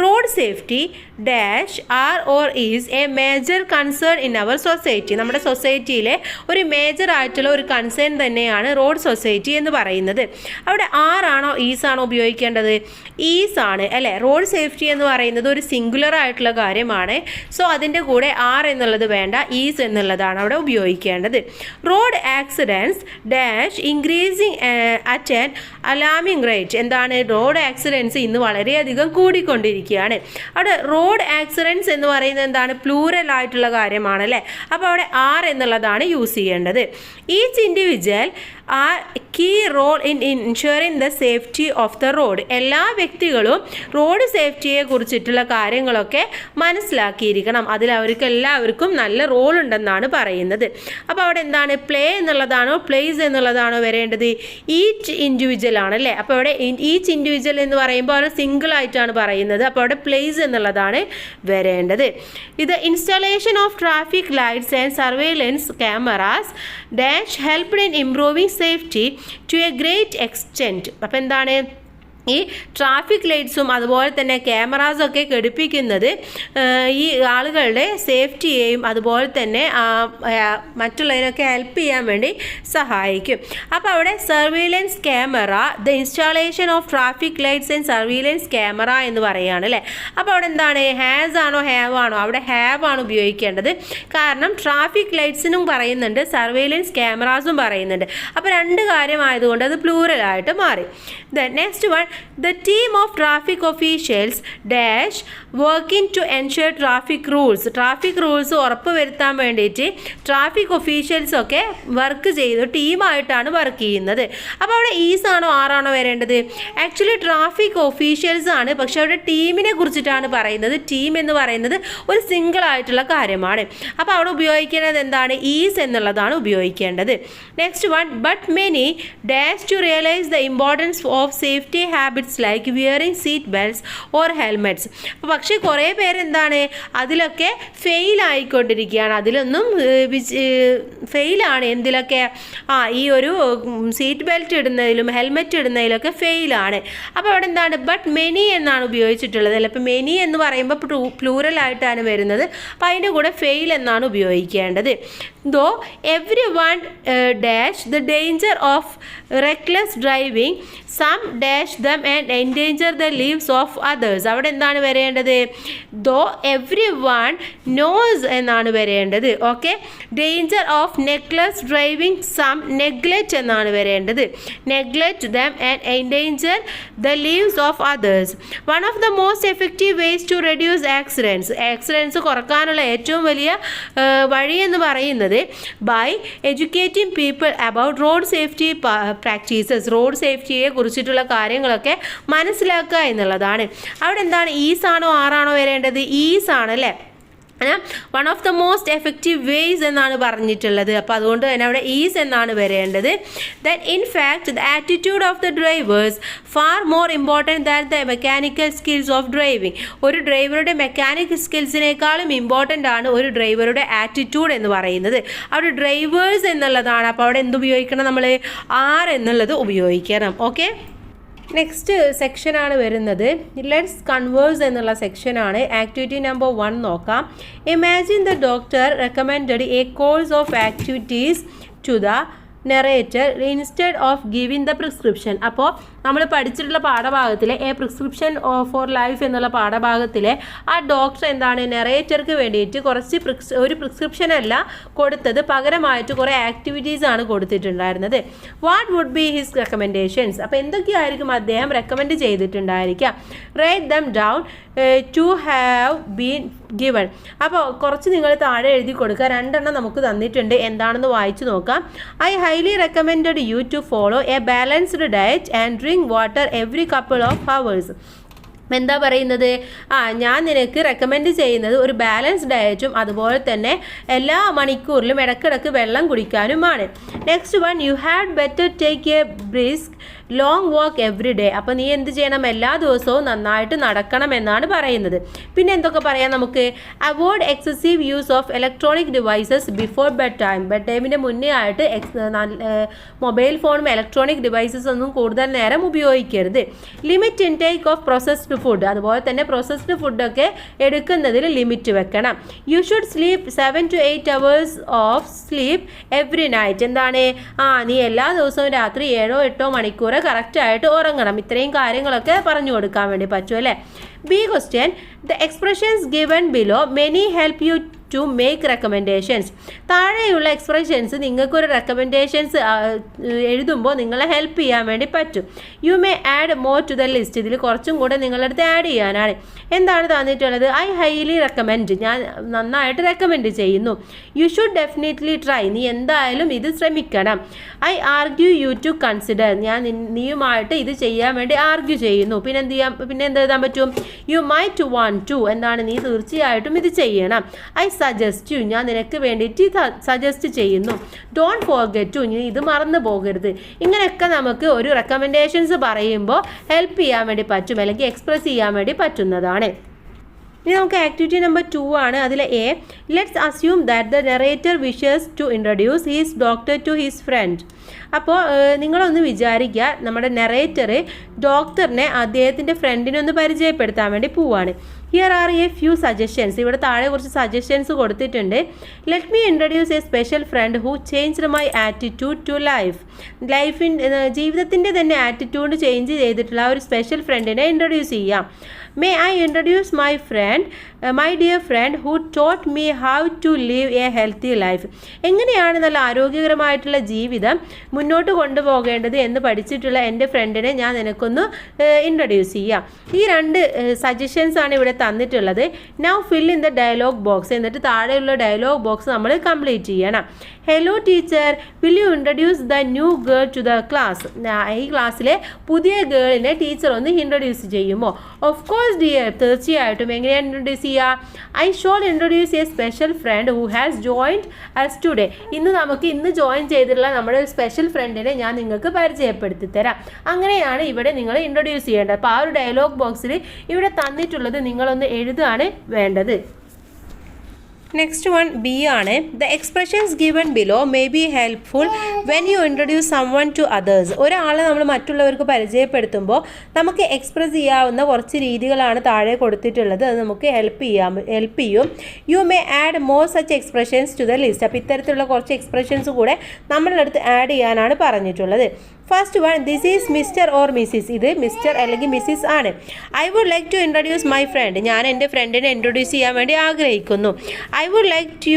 Road safety dash are or is a major concern in our society. നമ്മുടെ സൊസൈറ്റിയിലെ ഒരു മേജർ ആയിട്ടുള്ള ഒരു കൺസേൺ തന്നെയാണ് റോഡ് സൊസൈറ്റി എന്ന് പറയുന്നത്. അവിടെ ആറാണോ ഈസാണോ ഉപയോഗിക്കേണ്ടത്? ഈസ് ആണ് അല്ലേ. റോഡ് സേഫ്റ്റി എന്ന് പറയുന്നത് ഒരു സിംഗുലർ ആയിട്ടുള്ള കാര്യമാണ്. സോ അതിൻ്റെ കൂടെ ആർ എന്നുള്ളത് വേണ്ട, ഈസ് എന്നുള്ളതാണ് അവിടെ ഉപയോഗിക്കേണ്ടത്. Road accidents dash increasing at an alarming rate. എന്താണ്? റോഡ് ആക്സിഡൻറ്റ്സ് ഇന്ന് വളരെയധികം കൂടിക്കൊണ്ടിരിക്കുകയാണ്. അവിടെ റോഡ് ആക്സിഡൻറ്റ്സ് എന്ന് പറയുന്നത് എന്താണ്? പ്ലൂറൽ ആയിട്ടുള്ള കാര്യമാണ് അല്ലേ. അപ്പോൾ അവിടെ ആർ എന്നുള്ളതാണ് യൂസ് ചെയ്യേണ്ടത്. Each individual are key role in ensuring the safety of the road. എല്ലാ വ്യക്തികളും റോഡ് സേഫ്റ്റിയെ കുറിച്ചിട്ടുള്ള കാര്യങ്ങളൊക്കെ മനസ്സിലാക്കിയിരിക്കണം. അതിൽ അവർക്ക് എല്ലാവർക്കും നല്ല റോൾ ഉണ്ടെന്നാണ് പറയുന്നത്. അപ്പോൾ അവിടെ എന്താണ്? പ്ലേ എന്നുള്ളതാണോ പ്ലേസ് എന്നുള്ളതാണോ വരേണ്ടത്? ഈച്ച് ഇൻഡിവിജ്വൽ ആണല്ലേ. അപ്പോൾ അവിടെ ഈച്ച് ഇൻഡിവിജ്വൽ എന്ന് പറയുമ്പോൾ അവർ സിംഗിൾ ആയിട്ടാണ് പറയുന്നത്. അപ്പോൾ അവിടെ പ്ലേസ് എന്നുള്ളതാണ് വരേണ്ടത്. ഇത് installation of traffic lights and surveillance cameras dash helped in improving safety to a great extent. അപ്പോൾ എന്താണ്? ഈ ട്രാഫിക് ലൈറ്റ്സും അതുപോലെ തന്നെ ക്യാമറാസൊക്കെ ഘടിപ്പിക്കുന്നത് ഈ ആളുകളുടെ സേഫ്റ്റിയെയും അതുപോലെ തന്നെ മറ്റുള്ളതിനൊക്കെ ഹെൽപ്പ് ചെയ്യാൻ വേണ്ടി സഹായിക്കും. അപ്പോൾ അവിടെ surveillance camera, the installation of traffic lights and surveillance camera എന്ന് പറയുകയാണ് അല്ലേ. അപ്പോൾ അവിടെ എന്താണ്? ഹാസ് ആണോ ഹാവ് ആണോ? അവിടെ ഹാവ് ആണ് ഉപയോഗിക്കേണ്ടത്. കാരണം ട്രാഫിക് ലൈറ്റ്സിനും പറയുന്നുണ്ട്, സർവൈലൻസ് ക്യാമറാസും പറയുന്നുണ്ട്. അപ്പോൾ രണ്ട് കാര്യമായതുകൊണ്ട് അത് പ്ലൂറലായിട്ട് മാറി. Then next one, the team of traffic officials dash working to ensure traffic rules. Traffic rules ഉറപ്പ് വരുത്താൻ വേണ്ടിയിട്ട് ട്രാഫിക് ഒഫീഷ്യൽസ് ഒക്കെ വർക്ക് ചെയ്തു ടീമായിട്ടാണ് വർക്ക് ചെയ്യുന്നത്. അപ്പോൾ അവിടെ ഈസ് ആണോ ആറാണോ വരേണ്ടത്? ആക്ച്വലി ട്രാഫിക് ഒഫീഷ്യൽസ് ആണ്, പക്ഷെ അവിടെ ടീമിനെ കുറിച്ചിട്ടാണ് പറയുന്നത്. ടീം എന്ന് പറയുന്നത് ഒരു സിംഗിൾ ആയിട്ടുള്ള കാര്യമാണ്. അപ്പോൾ അവിടെ ഉപയോഗിക്കേണ്ടത് എന്താണ്? ഈസ് എന്നുള്ളതാണ് ഉപയോഗിക്കേണ്ടത്. Next one, but many dash to realize the importance of safety habits like wearing seat belts or helmets. പക്ഷേ കുറേ പേരെന്താണ് അതിലൊക്കെ ഫെയിൽ ആയിക്കൊണ്ടിരിക്കുകയാണ്. അതിലൊന്നും ഫെയിലാണ്. എന്തിലൊക്കെ? ഈ ഒരു സീറ്റ് ബെൽറ്റ് ഇടുന്നതിലും ഹെൽമെറ്റ് ഇടുന്നതിലൊക്കെ ഫെയിലാണ്. അപ്പോൾ അവിടെ എന്താണ്? ബട്ട് മെനി എന്നാണ് ഉപയോഗിച്ചിട്ടുള്ളത് അല്ലേ. അപ്പോൾ മെനി എന്ന് പറയുമ്പോൾ പ്ലൂറലായിട്ടാണ് വരുന്നത്. അപ്പോൾ അതിൻ്റെ കൂടെ ഫെയിൽ എന്നാണ് ഉപയോഗിക്കേണ്ടത്. Though everyone dash the danger of reckless driving some dash them and endanger the lives of others. അവിടെ എന്താണ് വരേണ്ടത്? ദോ എവ്രി വൺ നോസ് എന്നാണ് വരേണ്ടത്. Okay. Danger of necklace driving some neglect എന്നാണ് വരേണ്ടത്. Neglect them and endanger the lives of others. One of the most effective ways to reduce accidents കുറക്കാനുള്ള ഏറ്റവും വലിയ വഴി എന്ന് പറയുന്നത് by educating people about road safety practices. Road സേഫ്റ്റിയെ കുറിച്ചിട്ടുള്ള കാര്യങ്ങളൊക്കെ മനസ്സിലാക്കുക എന്നുള്ളതാണ്. അവിടെ എന്താണ്? ഈസ് ആണോ ആറാണോ വരേണ്ടത്? ഈസ് ആണല്ലേ. One of the most effective ways എന്നാണ് പറഞ്ഞിട്ടുള്ളത്. അപ്പോൾ അതുകൊണ്ട് തന്നെ അവിടെ ഈസ് എന്നാണ് വരേണ്ടത്. Then in fact the attitude of the drivers far more important than the mechanical skills of driving. ഒരു ഡ്രൈവറുടെ മെക്കാനിക് സ്കിൽസിനേക്കാളും ഇമ്പോർട്ടൻ്റ് ആണ് ഒരു ഡ്രൈവറുടെ ആറ്റിറ്റ്യൂഡ് എന്ന് പറയുന്നത്. അവിടെ ഡ്രൈവേഴ്സ് എന്നുള്ളതാണ്. അപ്പോൾ അവിടെ എന്ത് ഉപയോഗിക്കണം? നമ്മൾ ആർ എന്നുള്ളത് ഉപയോഗിക്കണം. ഓക്കെ. നെക്സ്റ്റ് സെക്ഷനാണ് വരുന്നത്. ലെറ്റ്സ് കൺവേഴ്സ് എന്നുള്ള സെക്ഷനാണ്. ആക്ടിവിറ്റി നമ്പർ 1 നോക്കാം. Imagine the doctor recommended a course of activities to the narrator instead of giving the prescription. അപ്പോൾ നമ്മൾ പഠിച്ചിട്ടുള്ള പാഠഭാഗത്തിലെ എ പ്രിസ്ക്രിപ്ഷൻ ഫോർ ലൈഫ് എന്നുള്ള പാഠഭാഗത്തിലെ ആ ഡോക്ടർ എന്താണ് നെറേറ്റർക്ക് വേണ്ടിയിട്ട് ഒരു പ്രിസ്ക്രിപ്ഷൻ അല്ല കൊടുത്തത്, പകരമായിട്ട് കുറേ ആക്ടിവിറ്റീസ് ആണ് കൊടുത്തിട്ടുണ്ടായിരുന്നത്. What would be his recommendations? അപ്പോൾ എന്തൊക്കെയായിരിക്കും അദ്ദേഹം റെക്കമെൻഡ് ചെയ്തിട്ടുണ്ടായിരിക്കുക? Write them down to have been given. അപ്പോൾ കുറച്ച് നിങ്ങൾ താഴെ എഴുതി കൊടുക്കുക. 2 എണ്ണം നമുക്ക് തന്നിട്ടുണ്ട്. എന്താണെന്ന് വായിച്ചു നോക്കാം. I highly recommended you to follow a balanced diet and drink water every couple of hours. എന്താ പറയുന്നത്? ഞാൻ നിനക്ക് റെക്കമെൻഡ് ചെയ്യുന്നത് ഒരു ബാലൻസ് ഡയറ്റും അതുപോലെ തന്നെ എല്ലാ മണിക്കൂറിലും ഇടയ്ക്കിടയ്ക്ക് വെള്ളം കുടിക്കാനുമാണ്. Next one, you had better take a brisk long walk every day. അപ്പോൾ നീ എന്ത് ചെയ്യണം, എല്ലാ ദിവസവും നന്നായിട്ട് നടക്കണം എന്നാണ് പറയുന്നത്. പിന്നെ എന്തൊക്കെ പറയാം നമുക്ക്, avoid excessive use of electronic devices before bedtime. Bed ടൈമിൻ്റെ മുന്നേ ആയിട്ട് മൊബൈൽ ഫോണും ഇലക്ട്രോണിക് ഡിവൈസസ് ഒന്നും കൂടുതൽ നേരം ഉപയോഗിക്കരുത്. Limit intake of processed food. അതുപോലെ തന്നെ പ്രോസസ്ഡ് ഫുഡൊക്കെ എടുക്കുന്നതിൽ ലിമിറ്റ് വെക്കണം. You should sleep 7 to 8 hours of sleep every night. എന്താണ്, നീ എല്ലാ ദിവസവും രാത്രി 7-8 മണിക്കൂർ കറക്റ്റായിട്ട് ഉറങ്ങണം. ഇത്രയും കാര്യങ്ങളൊക്കെ പറഞ്ഞു കൊടുക്കാൻ വേണ്ടി പറ്റും അല്ലേ. B question, the expressions given below many help you to make recommendations. താഴെയുള്ള എക്സ്പ്രഷൻസ് നിങ്ങൾക്കൊരു റെക്കമെൻഡേഷൻസ് എഴുതുമ്പോൾ നിങ്ങളെ ഹെൽപ്പ് ചെയ്യാൻ വേണ്ടി പറ്റും. You may add more to the list. ഇതിൽ കുറച്ചും കൂടെ നിങ്ങളുടെ അടുത്ത് ആഡ് ചെയ്യാനാണ്. എന്താണ് തന്നിട്ടുള്ളത്, ഐ ഹൈലി റെക്കമെൻഡ്, ഞാൻ നന്നായിട്ട് റെക്കമെൻഡ് ചെയ്യുന്നു. യു ഷുഡ് ഡെഫിനറ്റ്ലി ട്രൈ, നീ എന്തായാലും ഇത് ശ്രമിക്കണം. I argue you to consider, ഞാൻ നീയുമായിട്ട് ഇത് ചെയ്യാൻ വേണ്ടി ആർഗ്യൂ ചെയ്യുന്നു. പിന്നെ എന്ത് എഴുതാൻ പറ്റും, യു മൈറ്റ് വാണ്ട് ടു, എന്താണ്, നീ തീർച്ചയായിട്ടും ഇത് ചെയ്യണം. ഐ സജസ്റ്റ് യു, ഞാൻ നിനക്ക് വേണ്ടിയിട്ട് സജസ്റ്റ് ചെയ്യുന്നു. ഡോണ്ട് ഫോർഗെറ്റ് ടു, നീ ഇത് മറന്നു പോകരുത്. ഇങ്ങനെയൊക്കെ നമുക്ക് ഒരു റെക്കമെൻഡേഷൻസ് പറയുമ്പോൾ ഹെൽപ്പ് ചെയ്യാൻ വേണ്ടി പറ്റും, അല്ലെങ്കിൽ എക്സ്പ്രസ് ചെയ്യാൻ വേണ്ടി പറ്റുന്നതാണ്. ഇനി നമുക്ക് ആക്ടിവിറ്റി നമ്പർ 2 ആണ്. അതിൽ A, let's assume that the narrator wishes to introduce his doctor to his friend. അപ്പോൾ നിങ്ങളൊന്ന് വിചാരിക്കുക, നമ്മുടെ നെറേറ്റർ ഡോക്ടറിനെ അദ്ദേഹത്തിൻ്റെ ഫ്രണ്ടിനെ ഒന്ന് പരിചയപ്പെടുത്താൻ വേണ്ടി പോവാണ്. Here are a few suggestions. ഇവിടെ താഴെ കുറച്ച് സജഷൻസ് കൊടുത്തിട്ടുണ്ട്. Let me introduce a special friend who changed my attitude to ജീവിതത്തിൻ്റെ തന്നെ ആറ്റിറ്റ്യൂഡ് ചേഞ്ച് ചെയ്തിട്ടുള്ള ഒരു സ്പെഷ്യൽ ഫ്രണ്ടിനെ ഇൻട്രൊഡ്യൂസ് ചെയ്യാം. May I introduce my dear friend who taught me how to live a healthy life. എങ്ങനെയാണ് നല്ല ആരോഗ്യകരമായിട്ടുള്ള ജീവിതം മുന്നോട്ട് കൊണ്ടുപോകേണ്ടത് എന്ന് പഠിച്ചിട്ടുള്ള എൻ്റെ ഫ്രണ്ടിനെ ഞാൻ നിനക്കൊന്ന് ഇൻട്രൊഡ്യൂസ് ചെയ്യാം. ഈ 2 സജഷൻസ് ആണ് ഇവിടെ തന്നിട്ടുള്ളത്. Now fill in the dialog box. എന്നിട്ട് താഴെയുള്ള ഡയലോഗ് ബോക്സ് നമ്മൾ കംപ്ലീറ്റ് ചെയ്യണം. Hello teacher, will you introduce the new girl to the class. ഈ ക്ലാസ്സിലെ പുതിയ ഗേളിനെ ടീച്ചർ ഒന്ന് ഇൻട്രൊഡ്യൂസ് ചെയ്യുമോ? ഓഫ് കോഴ്സ് ഡിയർ, തീർച്ചയായിട്ടും. എങ്ങനെയാണ് ഇൻട്രൊഡ്യൂസ് ചെയ്യുക? I shall introduce a special friend who has joined us today. ഇന്ന് ജോയിൻ ചെയ്തിട്ടുള്ള നമ്മുടെ ഒരു സ്പെഷ്യൽ ഫ്രണ്ടിനെ ഞാൻ നിങ്ങൾക്ക് പരിചയപ്പെടുത്തി തരാം. അങ്ങനെയാണ് ഇവിടെ നിങ്ങൾ ഇൻട്രൊഡ്യൂസ് ചെയ്യേണ്ടത്. അപ്പോൾ ആ ഒരു ഡയലോഗ് ബോക്സിൽ ഇവിടെ തന്നിട്ടുള്ളത് നിങ്ങളൊന്ന് എഴുതുകയാണ് വേണ്ടത്. നെക്സ്റ്റ് വൺ ബി ആണ്. The expressions given below may be helpful when you introduce someone to others. ഒരാളെ നമ്മൾ മറ്റുള്ളവർക്ക് പരിചയപ്പെടുത്തുമ്പോൾ നമുക്ക് എക്സ്പ്രസ് ചെയ്യാവുന്ന കുറച്ച് രീതികളാണ് താഴെ കൊടുത്തിട്ടുള്ളത്. അത് നമുക്ക് ഹെൽപ്പ് ചെയ്യും. You may add more such expressions to the list. അപ്പോൾ ഇത്തരത്തിലുള്ള കുറച്ച് എക്സ്പ്രഷൻസ് കൂടെ നമ്മളുടെ അടുത്ത് ആഡ് ചെയ്യാനാണ് പറഞ്ഞിട്ടുള്ളത്. First one, this is mister or missus. ഇത് മിസ്റ്റർ അല്ലെങ്കിൽ മിസ്സിസ് ആണ്. I would like to introduce my friend. ഞാൻ എൻ്റെ ഫ്രണ്ടിനെ ഇൻട്രൊഡ്യൂസ് ചെയ്യാൻ വേണ്ടി ആഗ്രഹിക്കുന്നു. I would like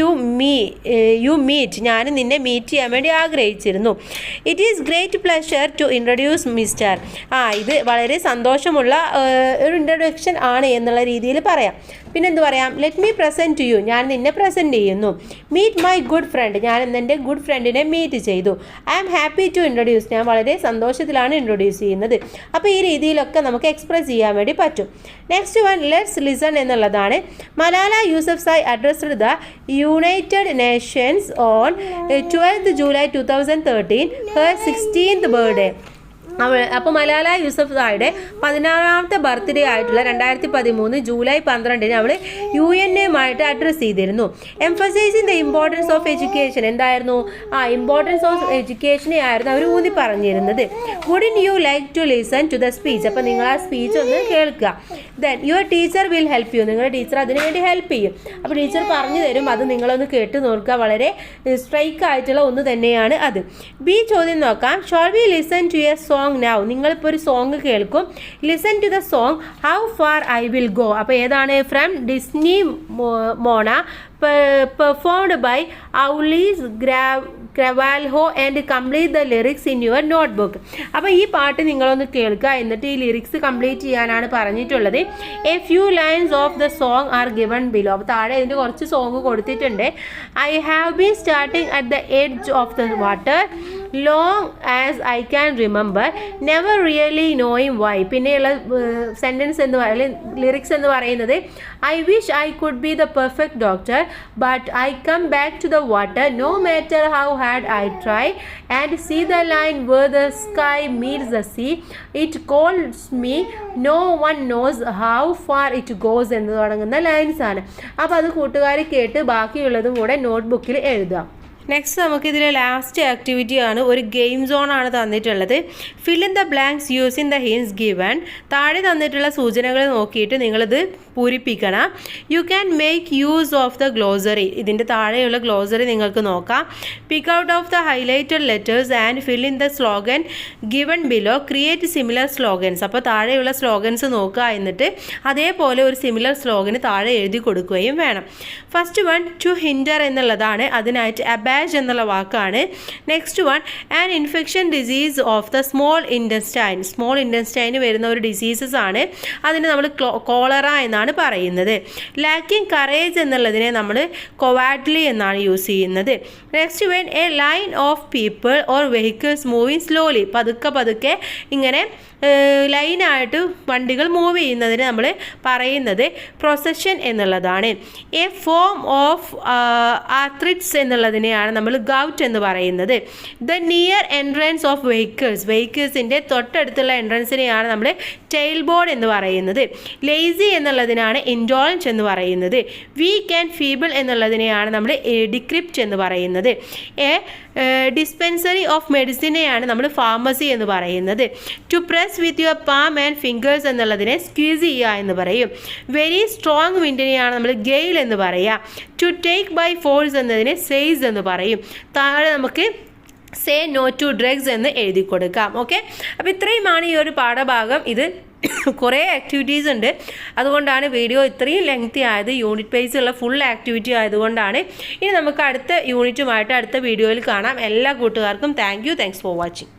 you meet. ഞാൻ നിന്നെ മീറ്റ് ചെയ്യാൻ വേണ്ടി ആഗ്രഹിച്ചിരുന്നു. It is great pleasure to introduce mister. ഇത് വളരെ സന്തോഷമുള്ള ഒരു ഇൻട്രൊഡക്ഷൻ ആണ് എന്നുള്ള രീതിയിൽ പറയാം. പിന്നെ എന്ത് പറയാം, let me present to you. ഞാൻ നിന്നെ പ്രസൻറ്റ് ചെയ്യുന്നു. Meet my good friend. ഞാൻ ഇന്ന് എൻ്റെ ഗുഡ് ഫ്രണ്ടിനെ മീറ്റ് ചെയ്തു. I am happy to introduce. ഞാൻ വളരെ സന്തോഷത്തിലാണ് ഇൻട്രൊഡ്യൂസ് ചെയ്യുന്നത്. അപ്പോൾ ഈ രീതിയിലൊക്കെ നമുക്ക് എക്സ്പ്രസ് ചെയ്യാൻ വേണ്ടി പറ്റും. നെക്സ്റ്റ് വൺ, ലെറ്റ്സ് ലിസൺ എന്നുള്ളതാണ്. Malala Yousafzai addressed the United Nations on 12th July 2013, her 16th birthday. അപ്പോൾ മലാല യൂസഫ്സായിയുടെ 16ാമത്തെ ബർത്ത്ഡേ ആയിട്ടുള്ള 2013 ജൂലൈ 12 അവൾ UN-മായിട്ട് അഡ്രസ്സ് ചെയ്തിരുന്നു. Emphasizing the importance of education. എന്തായിരുന്നു? ഇമ്പോർട്ടൻസ് ഓഫ് എഡ്യൂക്കേഷനെ ആയിരുന്നു അവർ ഊന്നി പറഞ്ഞിരുന്നത്. Wouldn't you like to listen to the speech. അപ്പോൾ നിങ്ങൾ ആ സ്പീച്ച് ഒന്ന് കേൾക്കുക. Then your teacher will help you. നിങ്ങളുടെ ടീച്ചർ അതിന് വേണ്ടി ഹെൽപ്പ് ചെയ്യും. അപ്പോൾ ടീച്ചർ പറഞ്ഞു തരും, അത് നിങ്ങളൊന്ന് കേട്ട് നോക്കുക. വളരെ സ്ട്രൈക്ക് ആയിട്ടുള്ള ഒന്ന് തന്നെയാണ് അത്. ബി ചോദ്യം നോക്കാം. Shall we listen to a song now. നിങ്ങളിപ്പോൾ ഒരു സോങ് കേൾക്കും. Listen to the song how far I will go. അപ്പോൾ ഏതാണ്? From Disney Moana, performed by Auli'i Cravalho and complete the lyrics in your notebook. അപ്പോൾ ഈ പാട്ട് നിങ്ങളൊന്ന് കേൾക്കുക, എന്നിട്ട് ഈ ലിറിക്സ് കംപ്ലീറ്റ് ചെയ്യാനാണ് പറഞ്ഞിട്ടുള്ളത്. A few lines of the song are given below. അപ്പോൾ താഴെ ഇതിൻ്റെ കുറച്ച് സോങ് കൊടുത്തിട്ടുണ്ട്. I have been starting at the edge of the water long as I can remember, never really knowing why. പിന്നെയുള്ള സെൻറ്റൻസ് എന്ന് ലിറിക്സ് എന്ന് പറയുന്നത്, I wish I could be the perfect doctor, but I come back to the water no matter how hard I try, and see the line where the sky meets the sea. It calls me, no one knows how far it goes എന്ന് തുടങ്ങുന്ന ലൈൻസ് ആണ്. അപ്പോൾ അത് കൂട്ടുകാർ കേട്ട് ബാക്കിയുള്ളതും കൂടെ നോട്ട്ബുക്കിൽ എഴുതാം. നെക്സ്റ്റ് നമുക്കിതിലെ ലാസ്റ്റ് ആക്ടിവിറ്റി ആണ്, ഒരു ഗെയിം സോൺ ആണ് തന്നിട്ടുള്ളത്. Fill in the blanks using the hints given. താഴെ തന്നിട്ടുള്ള സൂചനകൾ നോക്കിയിട്ട് നിങ്ങളിത് പൂരിപ്പിക്കണം. You can make use of the glossary. ഇതിൻ്റെ താഴെയുള്ള ഗ്ലോസറി നിങ്ങൾക്ക് നോക്കാം. Pick out of the highlighted letters and fill in the slogan given below. Create similar slogans. അപ്പോൾ താഴെയുള്ള സ്ലോഗൻസ് നോക്കുക, എന്നിട്ട് അതേപോലെ ഒരു സിമിലർ സ്ലോഗന് താഴെ എഴുതി കൊടുക്കുകയും വേണം. ഫസ്റ്റ് വൺ ടു ഹിൻഡർ എന്നുള്ളതാണ്. അതിനായിട്ട് അബാജ് എന്നുള്ള വാക്കാണ്. Next one an infection disease of the small intestine. Small ഇൻറ്റസ്റ്റൈന് വരുന്ന ഒരു ഡിസീസസ് ആണ്. അതിന് നമ്മൾ കോളറ എന്നാണ് പറയുന്നത്. ലാക്കിംഗ് കറേജ് എന്നുള്ളതിനെ നമ്മൾ കൊവാഡ്ലി എന്നാണ് യൂസ് ചെയ്യുന്നത്. Next one A line of people or vehicles moving slowly. പതുക്കെ പതുക്കെ ഇങ്ങനെ ലൈനായിട്ട് വണ്ടികൾ മൂവ് ചെയ്യുന്നതിന് നമ്മൾ പറയുന്നത് പ്രൊസഷൻ എന്നുള്ളതാണ്. എ ഫോം ഓഫ് ആർത്രിറ്റ്സ് എന്നുള്ളതിനെയാണ് നമ്മൾ ഗൗട്ട് എന്ന് പറയുന്നത്. ദ നിയർ എൻട്രൻസ് ഓഫ് വെഹിക്കിൾസിൻ്റെ തൊട്ടടുത്തുള്ള എൻട്രൻസിനെയാണ് നമ്മൾ ടെയിൽ ബോർഡ് എന്ന് പറയുന്നത്. ലേസി എന്നുള്ളതിനാണ് ഇൻഡോളൻസ് എന്ന് പറയുന്നത്. വീക്ക് ആൻഡ് ഫീബിൾ എന്നുള്ളതിനെയാണ് നമ്മൾ ഡിക്രിപ്റ്റ് എന്ന് പറയുന്നത്. എ ഡിസ്പെൻസറി ഓഫ് മെഡിസിനെയാണ് നമ്മൾ ഫാർമസി എന്ന് പറയുന്നത്. To press with your palm and fingers എന്നുള്ളതിനെ സ്ക്വീസ് ചെയ്യുക എന്ന് പറയും. വെരി സ്ട്രോങ് വിൻഡിനെയാണ് നമ്മൾ ഗെയിൽ എന്ന് പറയുക. ടു ടേക്ക് ബൈ ഫോഴ്സ് എന്നതിനെ സെയ്സ് എന്ന് പറയും. താഴെ നമുക്ക് സേ നോ ടു ഡ്രഗ്സ് എന്ന് എഴുതി കൊടുക്കാം. ഓക്കെ, അപ്പോൾ ഇത്രയുമാണ് ഈ ഒരു പാഠഭാഗം. ഇത് കുറേ ആക്ടിവിറ്റീസ് ഉണ്ട്, അതുകൊണ്ടാണ് വീഡിയോ ഇത്രയും ലെങ്തി ആയത്. യൂണിറ്റ് വൈസ് ഉള്ള ഫുൾ ആക്ടിവിറ്റി ആയതുകൊണ്ടാണ്. ഇനി നമുക്ക് അടുത്ത യൂണിറ്റുമായിട്ട് അടുത്ത വീഡിയോയിൽ കാണാം. എല്ലാ കൂട്ടുകാർക്കും താങ്ക്സ് ഫോർ വാച്ചിങ്.